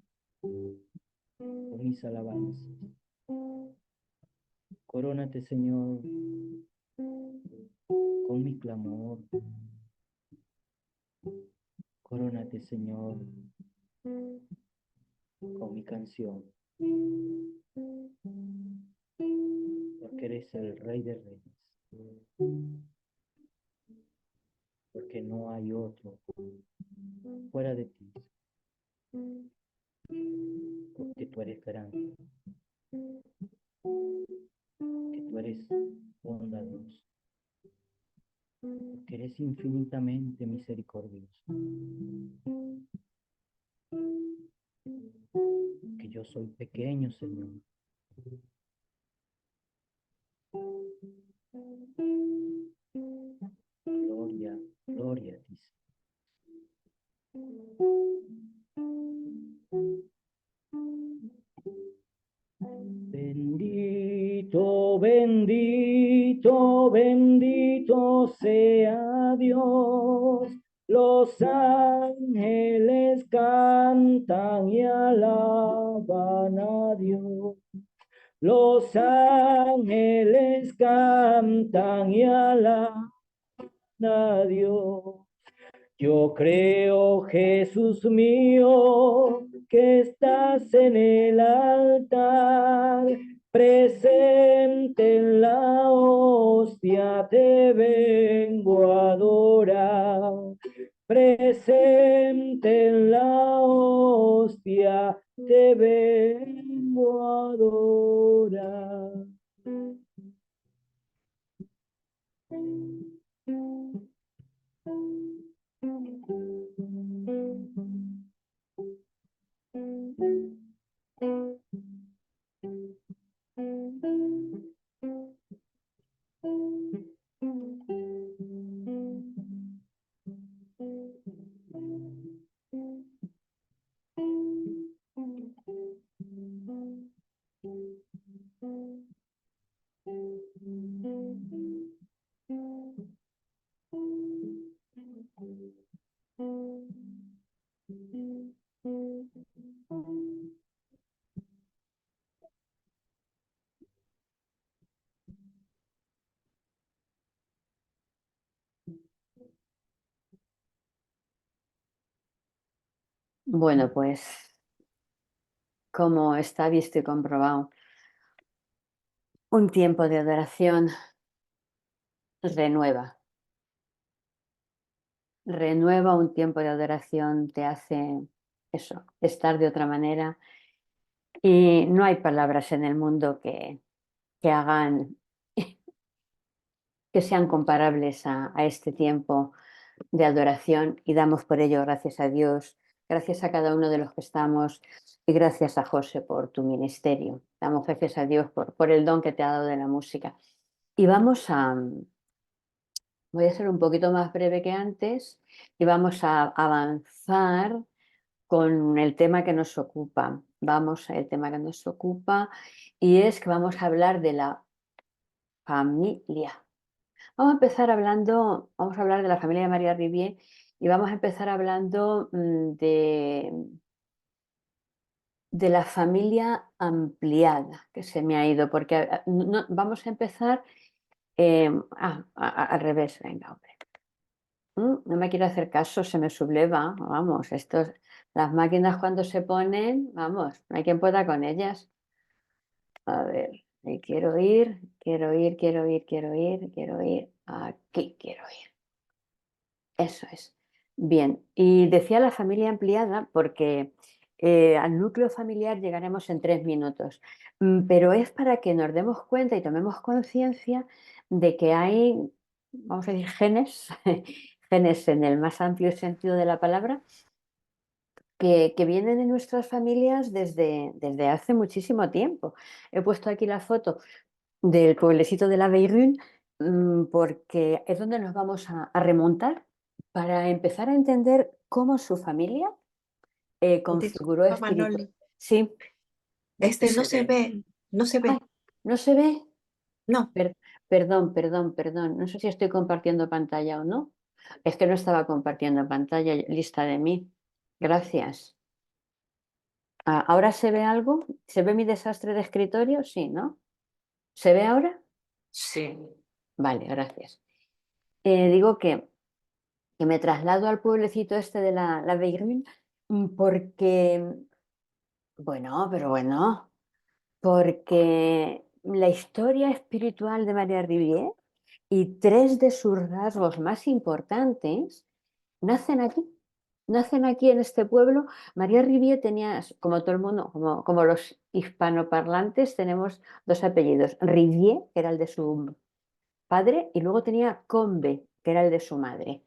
con mis alabanzas. Corónate, Señor, con mi clamor. Corónate, Señor, con mi canción. Porque eres el Rey de Reyes. Porque no hay otro fuera de ti. Porque tú eres grande. Que tú eres bondadoso. Porque eres infinitamente misericordioso. Que yo soy pequeño, Señor. Gloria, gloria a ti. Bendito, bendito, bendito sea Dios. Los ángeles cantan y alaban a Dios. Los ángeles cantan y alaban a Dios. Yo creo, Jesús mío, que estás en el altar, presente en la hostia, te vengo a adorar. Presente en la hostia, te vengo a adorar. Bueno, pues como está visto y comprobado, un tiempo de adoración renueva. Renueva un tiempo de adoración, te hace eso, estar de otra manera. Y no hay palabras en el mundo que hagan, que sean comparables a este tiempo de adoración, y damos por ello gracias a Dios, gracias a cada uno de los que estamos, y gracias a José por tu ministerio. Damos gracias a Dios por el don que te ha dado de la música. Y voy a ser un poquito más breve que antes, y vamos a avanzar con el tema que nos ocupa. Vamos al tema que nos ocupa, y es que vamos a hablar de la familia. Vamos a hablar de la familia de María Rivière, y vamos a empezar hablando de la familia ampliada, que se me ha ido, porque vamos a empezar al revés, venga, hombre. No me quiero hacer caso, se me subleva, vamos, las máquinas cuando se ponen, vamos, no hay quien pueda con ellas. A ver, quiero ir, aquí quiero ir. Eso es. Bien, y decía la familia ampliada porque al núcleo familiar llegaremos en 3 minutos. Pero es para que nos demos cuenta y tomemos conciencia de que hay, vamos a decir, genes, genes en el más amplio sentido de la palabra, que vienen en nuestras familias desde hace muchísimo tiempo. He puesto aquí la foto del pueblecito de la Beirún, porque es donde nos vamos a remontar para empezar a entender cómo su familia configuró Disculpa, espiritual. Manoli. Sí. No se ve, no se Ay, ve. ¿no se ve? No, Perdón. No sé si estoy compartiendo pantalla o no. Es que no estaba compartiendo pantalla, lista de mí. Gracias. ¿Ahora se ve algo? ¿Se ve mi desastre de escritorio? Sí, ¿no? ¿Se ve ahora? Sí. Vale, gracias. Digo que me traslado al pueblecito este de la Beirún, porque, porque la historia espiritual de María Rivière y 3 de sus rasgos más importantes nacen aquí. Nacen aquí en este pueblo. María Rivière tenía, como todo el mundo, como los hispanoparlantes, tenemos 2 apellidos. Rivière, que era el de su padre, y luego tenía Combe, que era el de su madre.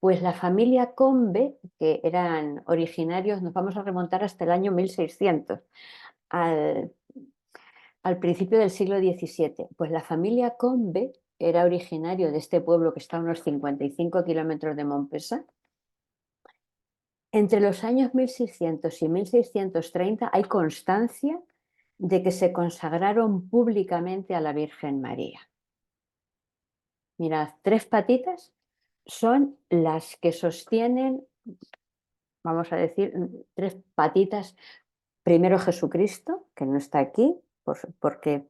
Pues la familia Combe, que eran originarios, nos vamos a remontar hasta el año 1600, al, al principio del siglo XVII. Pues la familia Combe era originario de este pueblo que está a unos 55 kilómetros de Montpessa. Entre los años 1600 y 1630 hay constancia de que se consagraron públicamente a la Virgen María. Mirad, 3 patitas son las que sostienen, vamos a decir, 3 patitas. Primero Jesucristo, que no está aquí, porque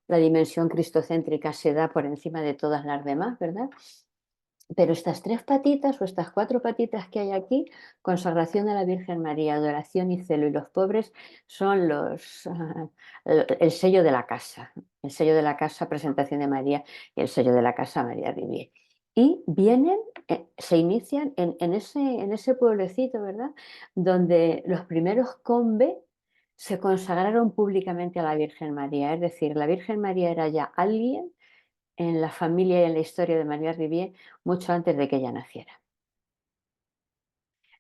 la dimensión cristocéntrica se da por encima de todas las demás, ¿verdad? Pero estas 3 patitas o estas 4 patitas que hay aquí, consagración a la Virgen María, adoración y celo, y los pobres son el sello de la casa. El sello de la casa, presentación de María, y el sello de la casa, María Rivière. Y vienen, se inician en ese pueblecito, ¿verdad? Donde los primeros Combe se consagraron públicamente a la Virgen María. Es decir, la Virgen María era ya alguien en la familia y en la historia de María Rivière mucho antes de que ella naciera.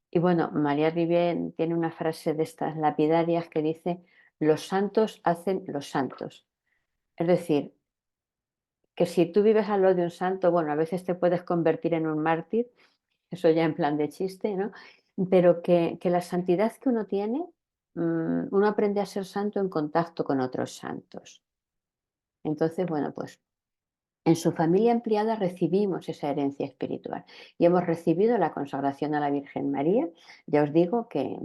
Y bueno, María Rivière tiene una frase de estas lapidarias que dice: los santos hacen los santos. Es decir, que si tú vives al lado de un santo, bueno, a veces te puedes convertir en un mártir, eso ya en plan de chiste, ¿no? Pero que la santidad que uno tiene, uno aprende a ser santo en contacto con otros santos. Entonces, bueno, pues en su familia ampliada recibimos esa herencia espiritual y hemos recibido la consagración a la Virgen María. Ya os digo que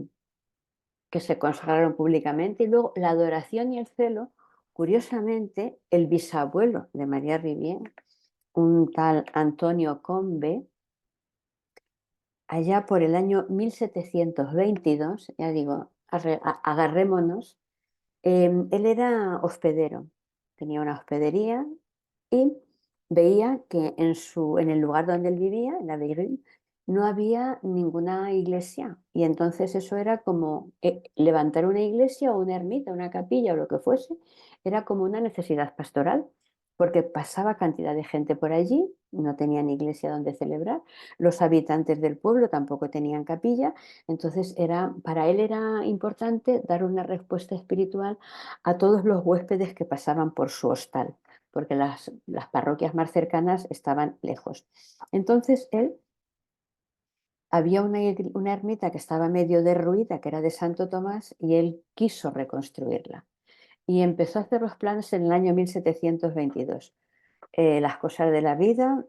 que se consagraron públicamente, y luego la adoración y el celo. Curiosamente, el bisabuelo de María Rivière, un tal Antonio Combe, allá por el año 1722, ya digo, agarrémonos, él era hospedero, tenía una hospedería y veía que en el lugar donde él vivía, en la Veyrine, no había ninguna iglesia. Y entonces eso era como levantar una iglesia o una ermita, una capilla o lo que fuese, era como una necesidad pastoral, porque pasaba cantidad de gente por allí, no tenían iglesia donde celebrar, los habitantes del pueblo tampoco tenían capilla, entonces para él era importante dar una respuesta espiritual a todos los huéspedes que pasaban por su hostal, porque las parroquias más cercanas estaban lejos. Entonces él, había una ermita que estaba medio derruida, que era de Santo Tomás, y él quiso reconstruirla. Y empezó a hacer los planes en el año 1722. Las cosas de la vida,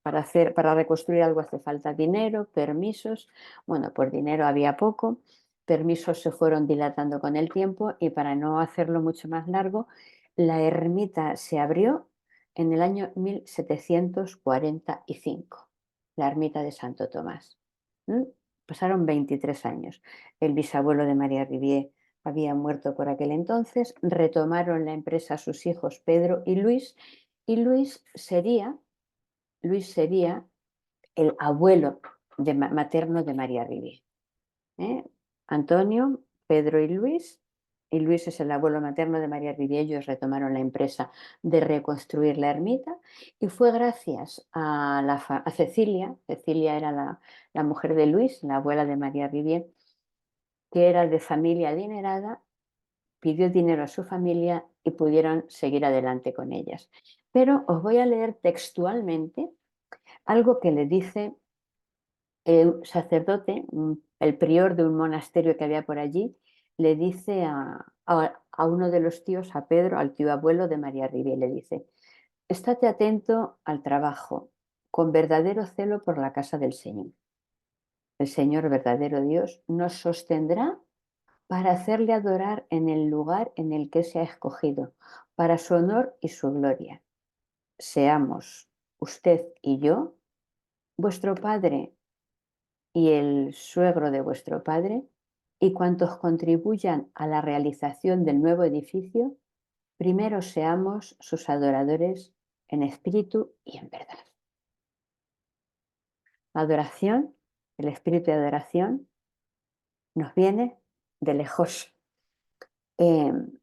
para reconstruir algo hace falta dinero, permisos. Bueno, pues dinero había poco, permisos se fueron dilatando con el tiempo, y para no hacerlo mucho más largo, la ermita se abrió en el año 1745, la ermita de Santo Tomás. Pasaron 23 años. El bisabuelo de María Rivière había muerto por aquel entonces, retomaron la empresa sus hijos Pedro y Luis, y Luis sería el abuelo materno de María Rivière. Antonio, Pedro y Luis es el abuelo materno de María Rivière. Ellos retomaron la empresa de reconstruir la ermita, y fue gracias a Cecilia era la mujer de Luis, la abuela de María Rivière, que era de familia adinerada, pidió dinero a su familia y pudieron seguir adelante con ellas. Pero os voy a leer textualmente algo que le dice el sacerdote, el prior de un monasterio que había por allí, le dice a uno de los tíos, a Pedro, al tío abuelo de María Rivière, le dice: estate atento al trabajo, con verdadero celo por la casa del Señor. El Señor, verdadero Dios, nos sostendrá para hacerle adorar en el lugar en el que se ha escogido, para su honor y su gloria. Seamos usted y yo, vuestro padre y el suegro de vuestro padre, y cuantos contribuyan a la realización del nuevo edificio, primero seamos sus adoradores en espíritu y en verdad. La adoración, el espíritu de adoración, nos viene de lejos. El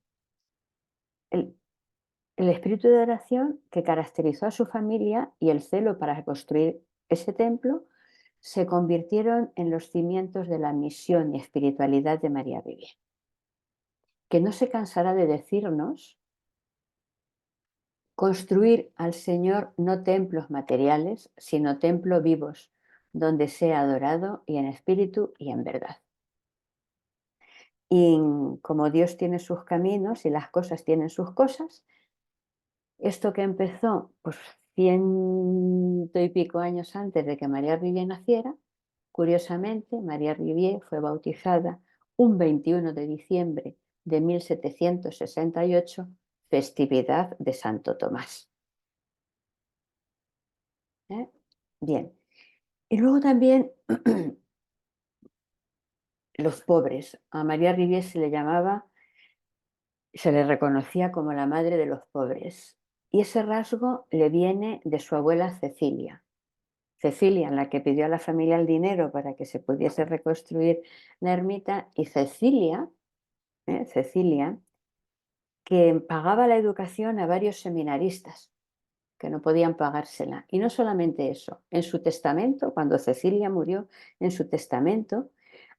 espíritu de adoración que caracterizó a su familia y el celo para construir ese templo se convirtieron en los cimientos de la misión y espiritualidad de María Rivière, que no se cansará de decirnos: construir al Señor no templos materiales, sino templos vivos, donde sea adorado y en espíritu y en verdad. Y como Dios tiene sus caminos y las cosas tienen sus cosas, esto que empezó pues 100 y pico años antes de que María Rivière naciera, curiosamente María Rivière fue bautizada un 21 de diciembre de 1768, festividad de Santo Tomás. Bien. Y luego también los pobres. A María Rivière se le reconocía como la madre de los pobres. Y ese rasgo le viene de su abuela Cecilia. Cecilia, en la que pidió a la familia el dinero para que se pudiese reconstruir la ermita, y Cecilia, que pagaba la educación a varios seminaristas que no podían pagársela. Y no solamente eso, en su testamento, cuando Cecilia murió, en su testamento,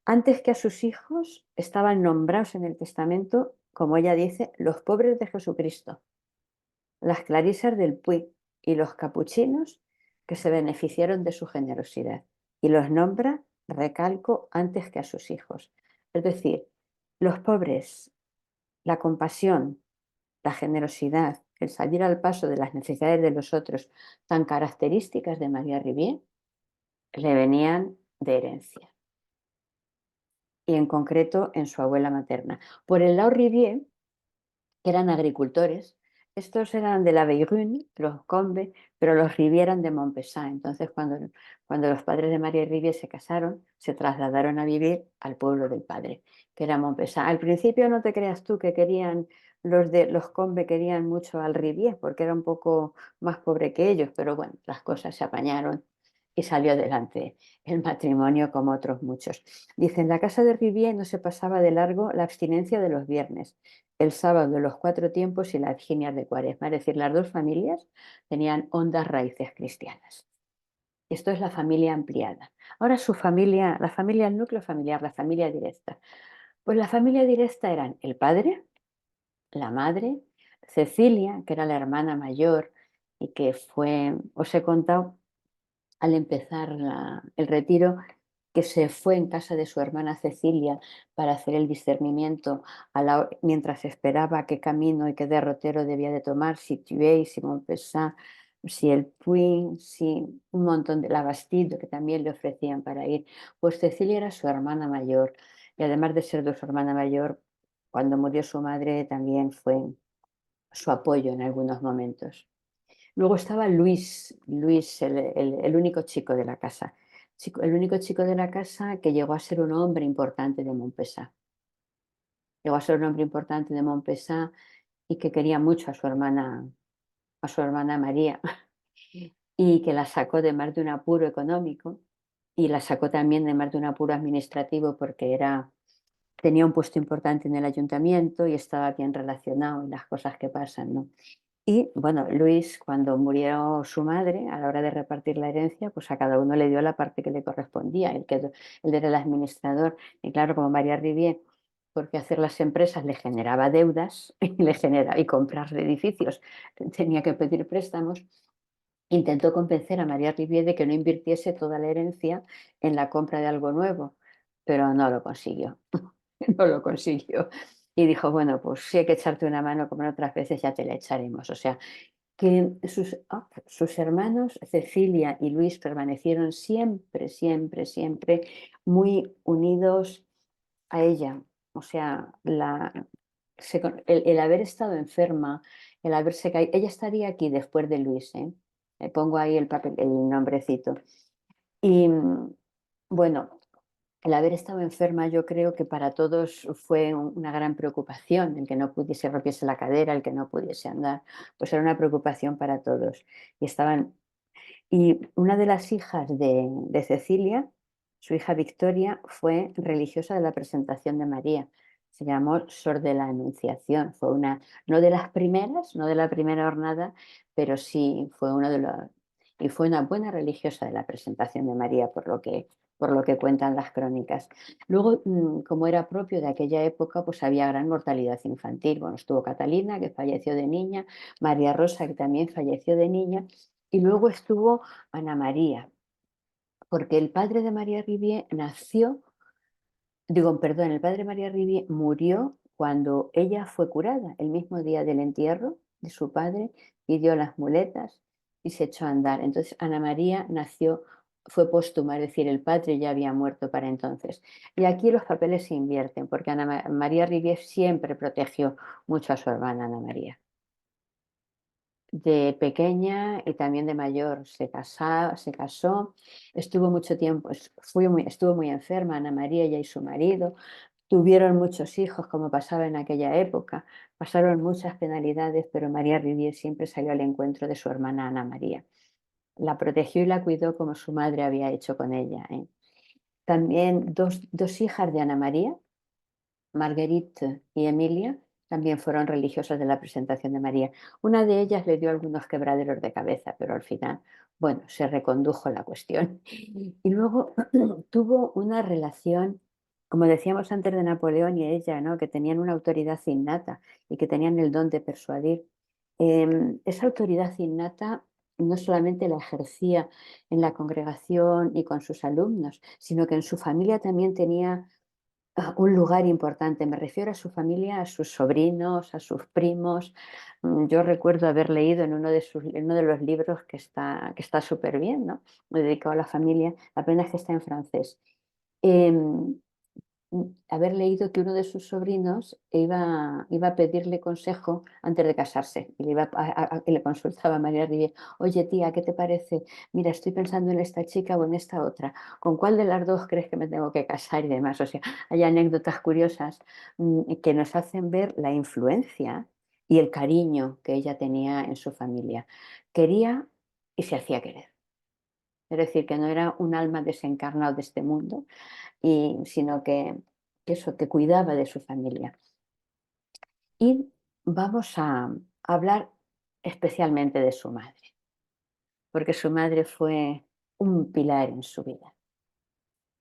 antes que a sus hijos, estaban nombrados en el testamento, como ella dice, los pobres de Jesucristo, las clarisas del Puy y los capuchinos que se beneficiaron de su generosidad. Y los nombra, recalco, antes que a sus hijos. Es decir, los pobres, la compasión, la generosidad, el salir al paso de las necesidades de los otros, tan características de María Rivière, le venían de herencia. y en concreto en su abuela materna. Por el lado Rivière, que eran agricultores, estos eran de la Beirune, los Combe, pero los Rivière eran de Montpesat. Entonces, cuando los padres de María Rivière se casaron, se trasladaron a vivir al pueblo del padre, que era Montpesat. Al principio no te creas tú que querían, los Combe querían mucho al Rivière, porque era un poco más pobre que ellos, pero bueno, las cosas se apañaron y salió adelante el matrimonio como otros muchos. Dice, en la casa de Rivière no se pasaba de largo la abstinencia de los viernes, el sábado de los 4 tiempos y la Virginia de Cuaresma. Es decir, las dos familias tenían hondas raíces cristianas. Esto es la familia ampliada. Ahora su familia, la familia, el núcleo familiar, la familia directa. Pues la familia directa eran el padre, la madre, Cecilia, que era la hermana mayor y que fue, os he contado al empezar el retiro, que se fue en casa de su hermana Cecilia para hacer el discernimiento mientras esperaba qué camino y qué derrotero debía de tomar, si Tués, si Montpesat, si el Puy, si un montón de la Bastide, que también le ofrecían para ir. Pues Cecilia era su hermana mayor y además de ser de su hermana mayor, cuando murió su madre también fue su apoyo en algunos momentos. Luego estaba Luis el único chico de la casa. El único chico de la casa que llegó a ser un hombre importante de Montpesat. Llegó a ser un hombre importante de Montpesat y que quería mucho a su hermana María, y que la sacó de más de un apuro económico y la sacó también de más de un apuro administrativo porque tenía un puesto importante en el ayuntamiento y estaba bien relacionado en las cosas que pasan, ¿no? Y bueno, Luis, cuando murió su madre, a la hora de repartir la herencia, pues a cada uno le dio la parte que le correspondía. Él era el administrador. Y claro, como María Rivière, porque hacer las empresas le generaba deudas y comprar edificios, tenía que pedir préstamos, intentó convencer a María Rivière de que no invirtiese toda la herencia en la compra de algo nuevo, pero no lo consiguió. No lo consiguió. Y dijo, bueno, pues si hay que echarte una mano como en otras veces, ya te la echaremos. O sea, que sus hermanos, Cecilia y Luis, permanecieron siempre, siempre, siempre muy unidos a ella. O sea, el haber estado enferma, el haberse caído, ella estaría aquí después de Luis, ¿eh? Le pongo ahí el nombrecito. Y bueno, el haber estado enferma yo creo que para todos fue una gran preocupación, el que no pudiese, rompiese la cadera, el que no pudiese andar, pues era una preocupación para todos. Y una de las hijas de Cecilia, su hija Victoria, fue religiosa de la Presentación de María. Se llamó Sor de la Anunciación. Fue una, no de las primeras, no de la primera jornada, pero sí fue uno de los... Y fue una buena religiosa de la Presentación de María, por lo que cuentan las crónicas. Luego, como era propio de aquella época, pues había gran mortalidad infantil. Bueno, estuvo Catalina, que falleció de niña, María Rosa, que también falleció de niña, y luego estuvo Ana María, porque el padre de María Rivière el padre de María Rivière murió cuando ella fue curada, el mismo día del entierro de su padre, pidió las muletas y se echó a andar. Entonces Ana María fue póstuma, es decir, el padre ya había muerto para entonces. Y aquí los papeles se invierten, porque María Rivière siempre protegió mucho a su hermana Ana María. De pequeña y también de mayor se casó, estuvo mucho tiempo, estuvo muy enferma Ana María, ella y su marido, tuvieron muchos hijos como pasaba en aquella época, pasaron muchas penalidades, pero María Rivière siempre salió al encuentro de su hermana Ana María. La protegió y la cuidó como su madre había hecho con ella, ¿eh? También dos hijas de Ana María, Marguerite y Emilia, también fueron religiosas de la Presentación de María. Una de ellas le dio algunos quebraderos de cabeza, pero al final, bueno, se recondujo la cuestión. Y luego tuvo una relación, como decíamos antes de Napoleón y ella, ¿no? Que tenían una autoridad innata y que tenían el don de persuadir. Esa autoridad innata no solamente la ejercía en la congregación y con sus alumnos, sino que en su familia también tenía un lugar importante. Me refiero a su familia, a sus sobrinos, a sus primos. Yo recuerdo haber leído en uno de los libros que está súper bien, ¿no? Dedicado a la familia, apenas que está en francés. Em, haber leído que uno de sus sobrinos iba a pedirle consejo antes de casarse y y le consultaba a María Rivière: oye tía, ¿qué te parece? Mira, estoy pensando en esta chica o en esta otra, ¿con cuál de las dos crees que me tengo que casar? Y demás. O sea, hay anécdotas curiosas que nos hacen ver la influencia y el cariño que ella tenía en su familia. Quería y se hacía querer. Es decir, que no era un alma desencarnado de este mundo, sino que eso, que cuidaba de su familia. Y vamos a hablar especialmente de su madre, porque su madre fue un pilar en su vida.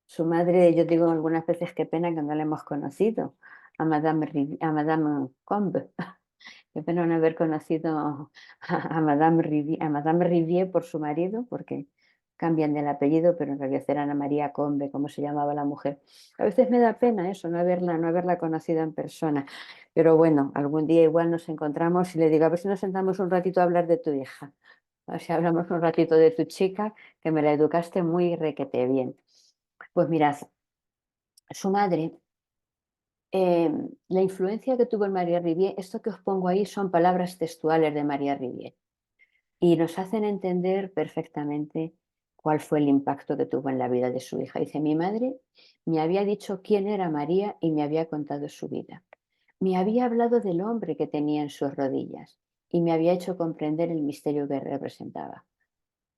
Su madre, yo digo algunas veces, qué pena que no la hemos conocido, a Madame Combe. Qué pena no haber conocido a Madame Rivière por su marido, porque cambian del apellido, pero en realidad era Ana María Combe, como se llamaba la mujer. A veces me da pena eso, no haberla conocido en persona. Pero bueno, algún día igual nos encontramos y le digo: a ver si nos sentamos un ratito a hablar de tu hija. A ver si hablamos un ratito de tu chica, que me la educaste muy requete bien. Pues mirad, su madre, la influencia que tuvo en María Rivière, esto que os pongo ahí son palabras textuales de María Rivière y nos hacen entender perfectamente cuál fue el impacto que tuvo en la vida de su hija. Dice: mi madre me había dicho quién era María y me había contado su vida. Me había hablado del hombre que tenía en sus rodillas y me había hecho comprender el misterio que representaba.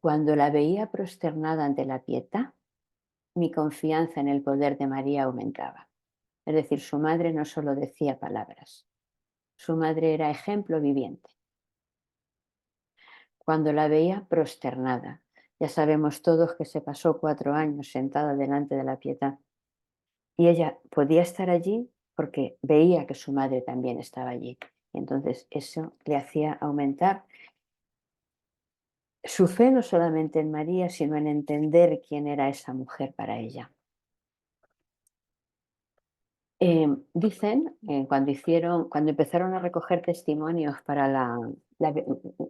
Cuando la veía prosternada ante la pietà, mi confianza en el poder de María aumentaba. Es decir, su madre no solo decía palabras, su madre era ejemplo viviente. Cuando la veía prosternada, ya sabemos todos que se pasó 4 años sentada delante de la pietà y ella podía estar allí porque veía que su madre también estaba allí. Y entonces eso le hacía aumentar su fe no solamente en María, sino en entender quién era esa mujer para ella. Dicen, cuando empezaron a recoger testimonios para la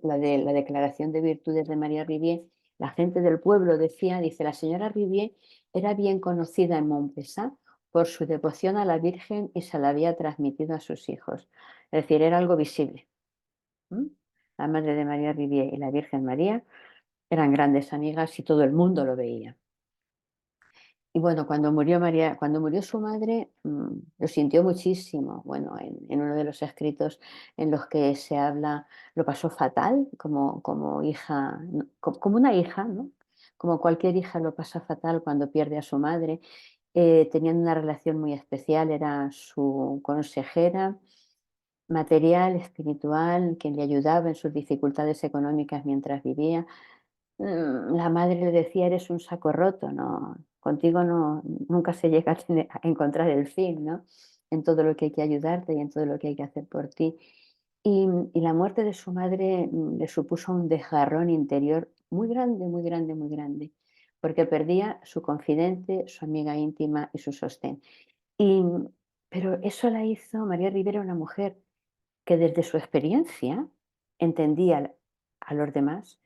declaración de virtudes de María Rivière, la gente del pueblo dice: la señora Rivière era bien conocida en Montpesat por su devoción a la Virgen y se la había transmitido a sus hijos. Es decir, era algo visible. La madre de María Rivière y la Virgen María eran grandes amigas y todo el mundo lo veía. Y bueno, cuando murió su madre, lo sintió muchísimo. Bueno, en uno de los escritos en los que se habla, lo pasó fatal como hija, como una hija, ¿no? Como cualquier hija lo pasa fatal cuando pierde a su madre. Tenían una relación muy especial, era su consejera material, espiritual, quien le ayudaba en sus dificultades económicas mientras vivía. La madre le decía: eres un saco roto, no, contigo nunca se llega a encontrar el fin, ¿no? En todo lo que hay que ayudarte y en todo lo que hay que hacer por ti. Y la muerte de su madre le supuso un desgarrón interior muy grande, muy grande, muy grande, porque perdía su confidente, su amiga íntima y su sostén. Y, pero eso la hizo, María Rivera, una mujer que desde su experiencia entendía a los demás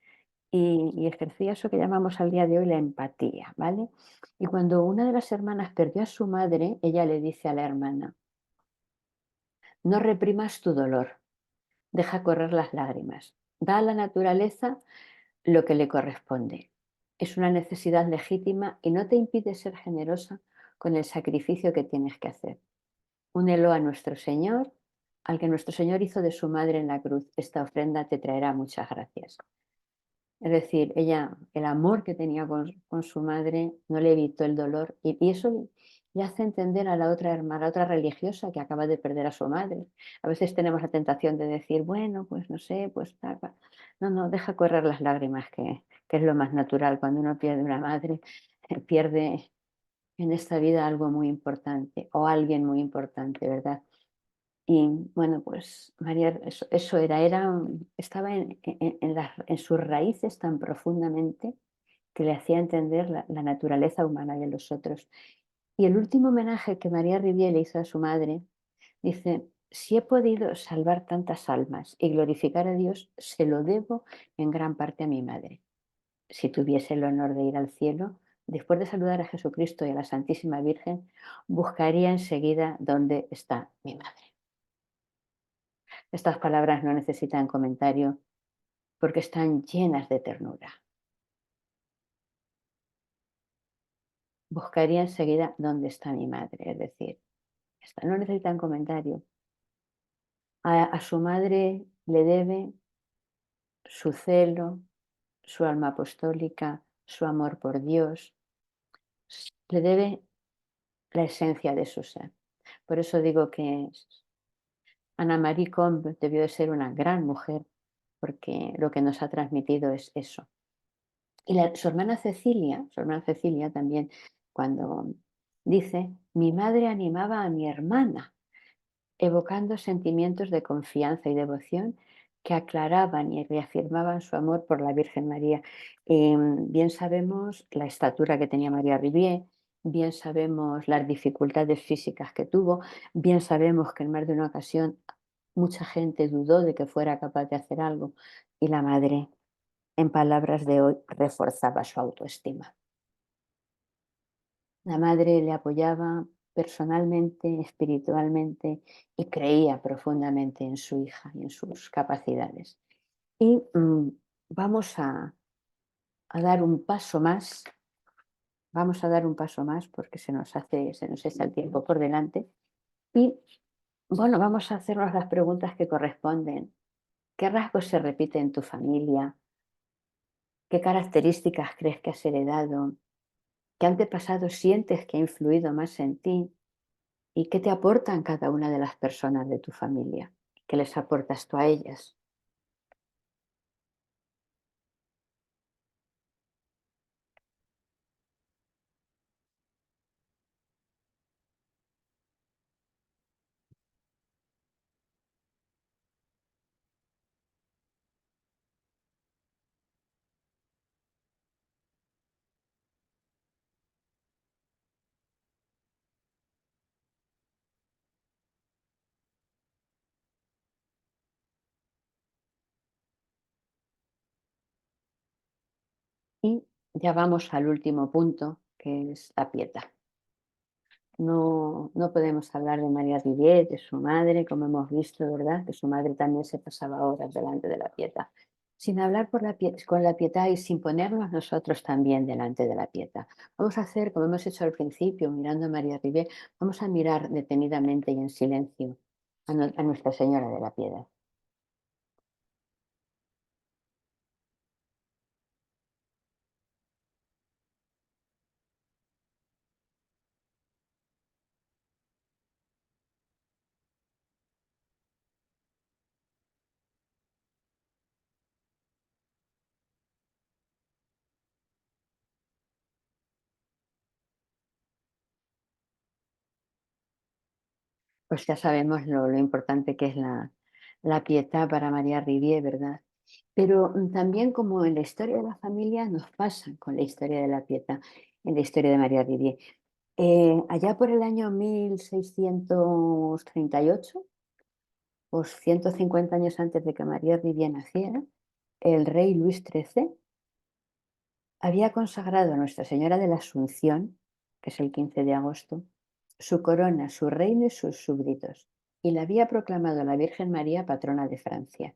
y ejercía eso que llamamos al día de hoy la empatía, ¿vale? Y cuando una de las hermanas perdió a su madre, ella le dice a la hermana: no reprimas tu dolor, deja correr las lágrimas, da a la naturaleza lo que le corresponde. Es una necesidad legítima y no te impide ser generosa con el sacrificio que tienes que hacer. Únelo a nuestro Señor, al que nuestro Señor hizo de su madre en la cruz. Esta ofrenda te traerá muchas gracias. Es decir, ella, el amor que tenía con su madre no le evitó el dolor y eso le hace entender a la otra hermana, a la otra religiosa que acaba de perder a su madre. A veces tenemos la tentación de decir: bueno, pues no sé, pues tal. No, deja correr las lágrimas, que es lo más natural. Cuando uno pierde una madre, pierde en esta vida algo muy importante o alguien muy importante, ¿verdad? Y bueno, pues María, eso estaba en sus raíces tan profundamente que le hacía entender la naturaleza humana de los otros. Y el último homenaje que María Rivière le hizo a su madre, dice: si he podido salvar tantas almas y glorificar a Dios, se lo debo en gran parte a mi madre. Si tuviese el honor de ir al cielo, después de saludar a Jesucristo y a la Santísima Virgen, buscaría enseguida dónde está mi madre. Estas palabras no necesitan comentario porque están llenas de ternura. Buscaría enseguida dónde está mi madre, es decir, no necesitan comentario. A su madre le debe su celo, su alma apostólica, su amor por Dios, le debe la esencia de su ser. Por eso digo que Anna Marie Combe debió de ser una gran mujer, porque lo que nos ha transmitido es eso. Y su hermana Cecilia también, cuando dice, mi madre animaba a mi hermana, evocando sentimientos de confianza y devoción que aclaraban y reafirmaban su amor por la Virgen María. Bien sabemos la estatura que tenía María Rivière, bien sabemos las dificultades físicas que tuvo, bien sabemos que en más de una ocasión mucha gente dudó de que fuera capaz de hacer algo y la madre, en palabras de hoy, reforzaba su autoestima. La madre le apoyaba personalmente, espiritualmente y creía profundamente en su hija y en sus capacidades. Y vamos a dar un paso más, porque se nos echa el tiempo por delante. Y bueno, vamos a hacernos las preguntas que corresponden. ¿Qué rasgos se repiten en tu familia? ¿Qué características crees que has heredado? ¿Qué antepasado sientes que ha influido más en ti? ¿Y qué te aportan cada una de las personas de tu familia? ¿Qué les aportas tú a ellas? Y ya vamos al último punto, que es la pietà. No podemos hablar de María Rivière, de su madre, como hemos visto, ¿verdad? Que su madre también se pasaba horas delante de la pietà. Sin hablar con la pietà y sin ponernos nosotros también delante de la pietà. Vamos a hacer, como hemos hecho al principio, mirando a María Rivière, vamos a mirar detenidamente y en silencio a Nuestra Señora de la Piedad. Pues ya sabemos lo importante que es la pietà para María Rivière, ¿verdad? Pero también como en la historia de la familia nos pasa con la historia de la pietà, en la historia de María Rivière. Allá por el año 1638, pues 150 años antes de que María Rivière naciera, el rey Luis XIII había consagrado a Nuestra Señora de la Asunción, que es el 15 de agosto, su corona, su reino y sus súbditos, y la había proclamado la Virgen María patrona de Francia.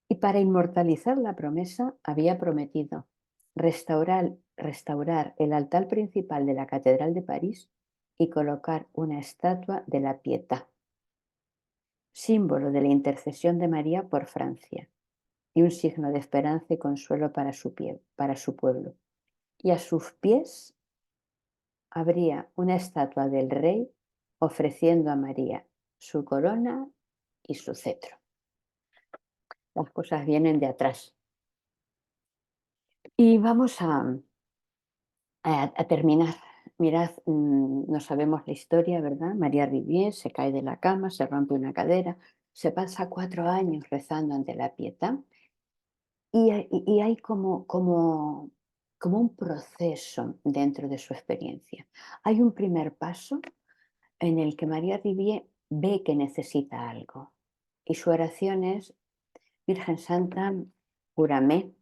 Y para inmortalizar la promesa había prometido restaurar el altar principal de la Catedral de París y colocar una estatua de la Pietà, símbolo de la intercesión de María por Francia y un signo de esperanza y consuelo para su pueblo. Y a sus pies habría una estatua del rey ofreciendo a María su corona y su cetro. Las cosas vienen de atrás. Y vamos a terminar. Mirad, no sabemos la historia, ¿verdad? María Rivière se cae de la cama, se rompe una cadera, se pasa 4 años rezando ante la Pietà y hay como un proceso dentro de su experiencia. Hay un primer paso en el que María Rivière ve que necesita algo y su oración es: Virgen Santa, cúrame.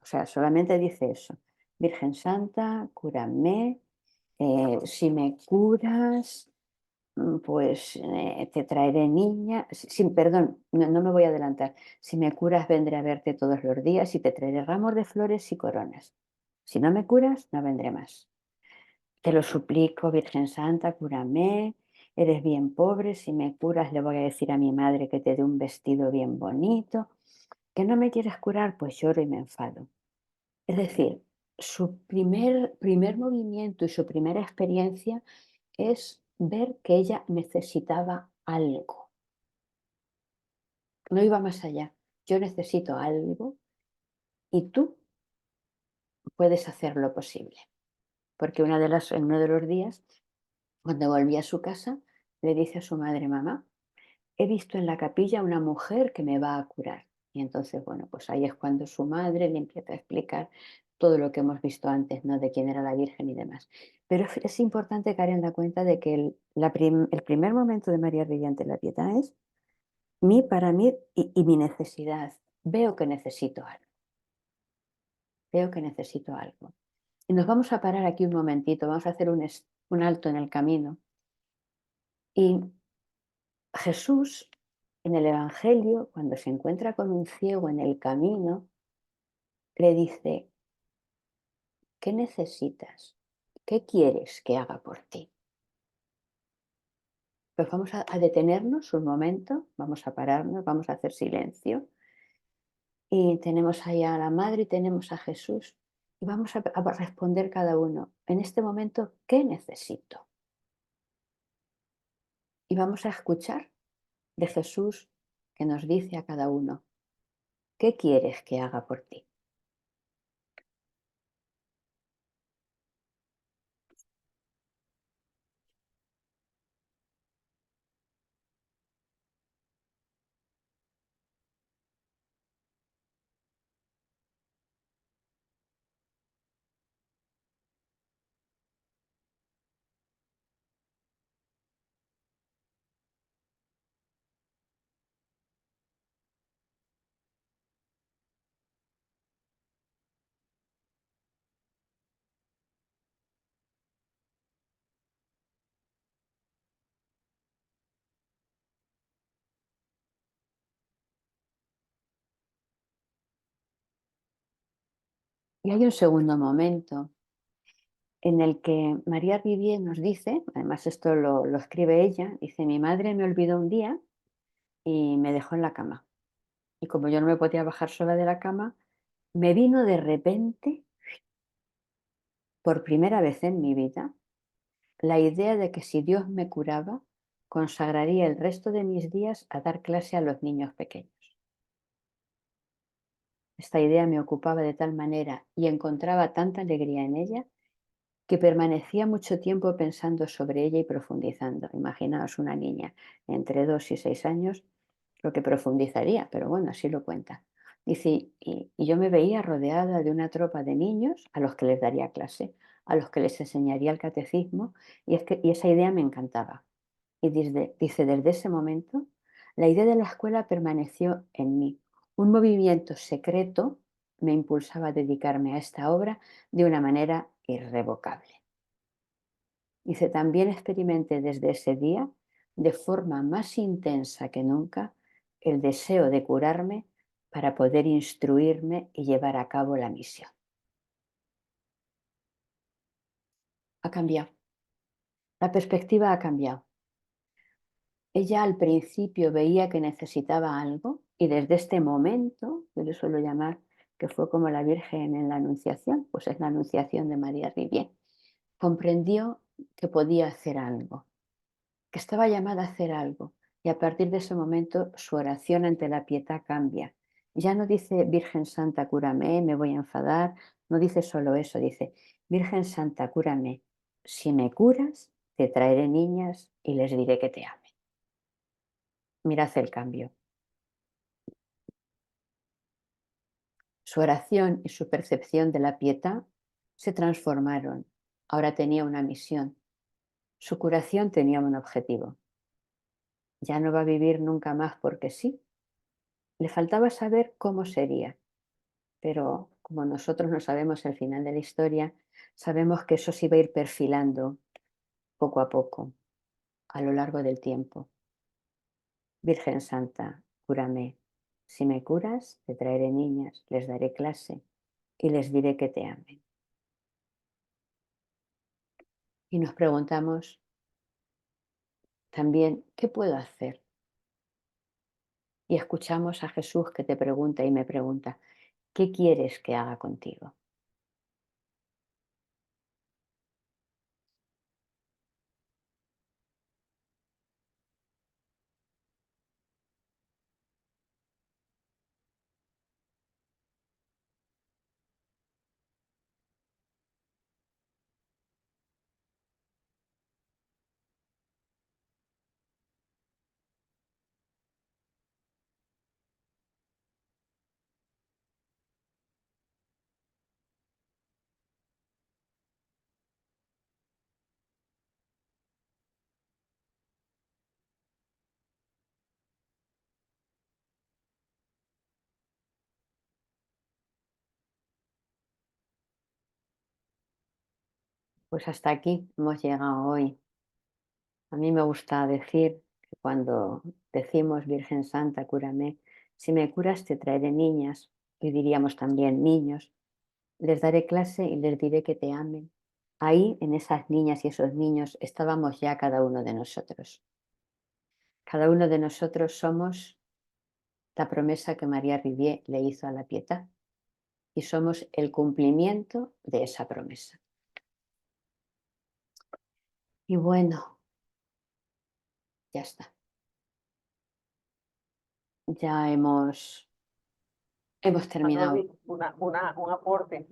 O sea, solamente dice eso. Virgen Santa, cúrame, si me curas, pues te traeré niña, perdón, no me voy a adelantar, si me curas vendré a verte todos los días y te traeré ramos de flores y coronas. Si no me curas, no vendré más. Te lo suplico, Virgen Santa, cúrame. Eres bien pobre, si me curas le voy a decir a mi madre que te dé un vestido bien bonito. Que no me quieres curar, pues lloro y me enfado. Es decir, su primer movimiento y su primera experiencia es ver que ella necesitaba algo. No iba más allá. Yo necesito algo y tú puedes hacer lo posible. Porque en uno de los días, cuando volví a su casa, le dice a su madre: mamá, he visto en la capilla una mujer que me va a curar. Y entonces, bueno, pues ahí es cuando su madre le empieza a explicar todo lo que hemos visto antes, ¿no? De quién era la Virgen y demás. Pero es importante caer en la cuenta de que el primer momento de María Rivia la Pietà es para mí y mi necesidad. Veo que necesito algo. Veo que necesito algo. Y nos vamos a parar aquí un momentito, vamos a hacer un alto en el camino. Y Jesús, en el Evangelio, cuando se encuentra con un ciego en el camino, le dice: ¿qué necesitas? ¿Qué quieres que haga por ti? Pues vamos a detenernos un momento, vamos a pararnos, vamos a hacer silencio. Y tenemos ahí a la Madre y tenemos a Jesús. Y vamos a responder cada uno, en este momento, ¿qué necesito? Y vamos a escuchar de Jesús que nos dice a cada uno: ¿qué quieres que haga por ti? Y hay un segundo momento en el que María Rivière nos dice, además esto lo escribe ella, dice: mi madre me olvidó un día y me dejó en la cama. Y como yo no me podía bajar sola de la cama, me vino de repente, por primera vez en mi vida, la idea de que si Dios me curaba, consagraría el resto de mis días a dar clase a los niños pequeños. Esta idea me ocupaba de tal manera y encontraba tanta alegría en ella que permanecía mucho tiempo pensando sobre ella y profundizando. Imaginaos una niña entre 2 y 6 años, lo que profundizaría, pero bueno, así lo cuenta. Dice: y yo me veía rodeada de una tropa de niños a los que les daría clase, a los que les enseñaría el catecismo, y esa idea me encantaba. Y dice: desde ese momento, la idea de la escuela permaneció en mí. Un movimiento secreto me impulsaba a dedicarme a esta obra de una manera irrevocable. Dice: también experimenté desde ese día, de forma más intensa que nunca, el deseo de curarme para poder instruirme y llevar a cabo la misión. Ha cambiado. La perspectiva ha cambiado. Ella al principio veía que necesitaba algo y desde este momento, yo le suelo llamar que fue como la Virgen en la Anunciación, pues es la Anunciación de María Rivière, comprendió que podía hacer algo, que estaba llamada a hacer algo, y a partir de ese momento su oración ante la Pietà cambia. Ya no dice: Virgen Santa, cúrame, me voy a enfadar, no dice solo eso, dice: Virgen Santa, cúrame, si me curas, te traeré niñas y les diré que te amen. Mirad el cambio. Su oración y su percepción de la Pietà se transformaron. Ahora tenía una misión. Su curación tenía un objetivo. Ya no va a vivir nunca más porque sí. Le faltaba saber cómo sería, pero como nosotros no sabemos el final de la historia, sabemos que eso se iba a ir perfilando poco a poco, a lo largo del tiempo. Virgen Santa, cúrame. Si me curas, te traeré niñas, les daré clase y les diré que te amen. Y nos preguntamos también, ¿qué puedo hacer? Y escuchamos a Jesús que te pregunta y me pregunta, ¿qué quieres que haga contigo? Pues hasta aquí hemos llegado hoy. A mí me gusta decir que cuando decimos Virgen Santa, cúrame, si me curas te traeré niñas, y diríamos también niños, les daré clase y les diré que te amen. Ahí, en esas niñas y esos niños, estábamos ya cada uno de nosotros. Cada uno de nosotros somos la promesa que María Rivier le hizo a la Pietà y somos el cumplimiento de esa promesa. Y bueno, ya está. Ya hemos terminado. Un aporte.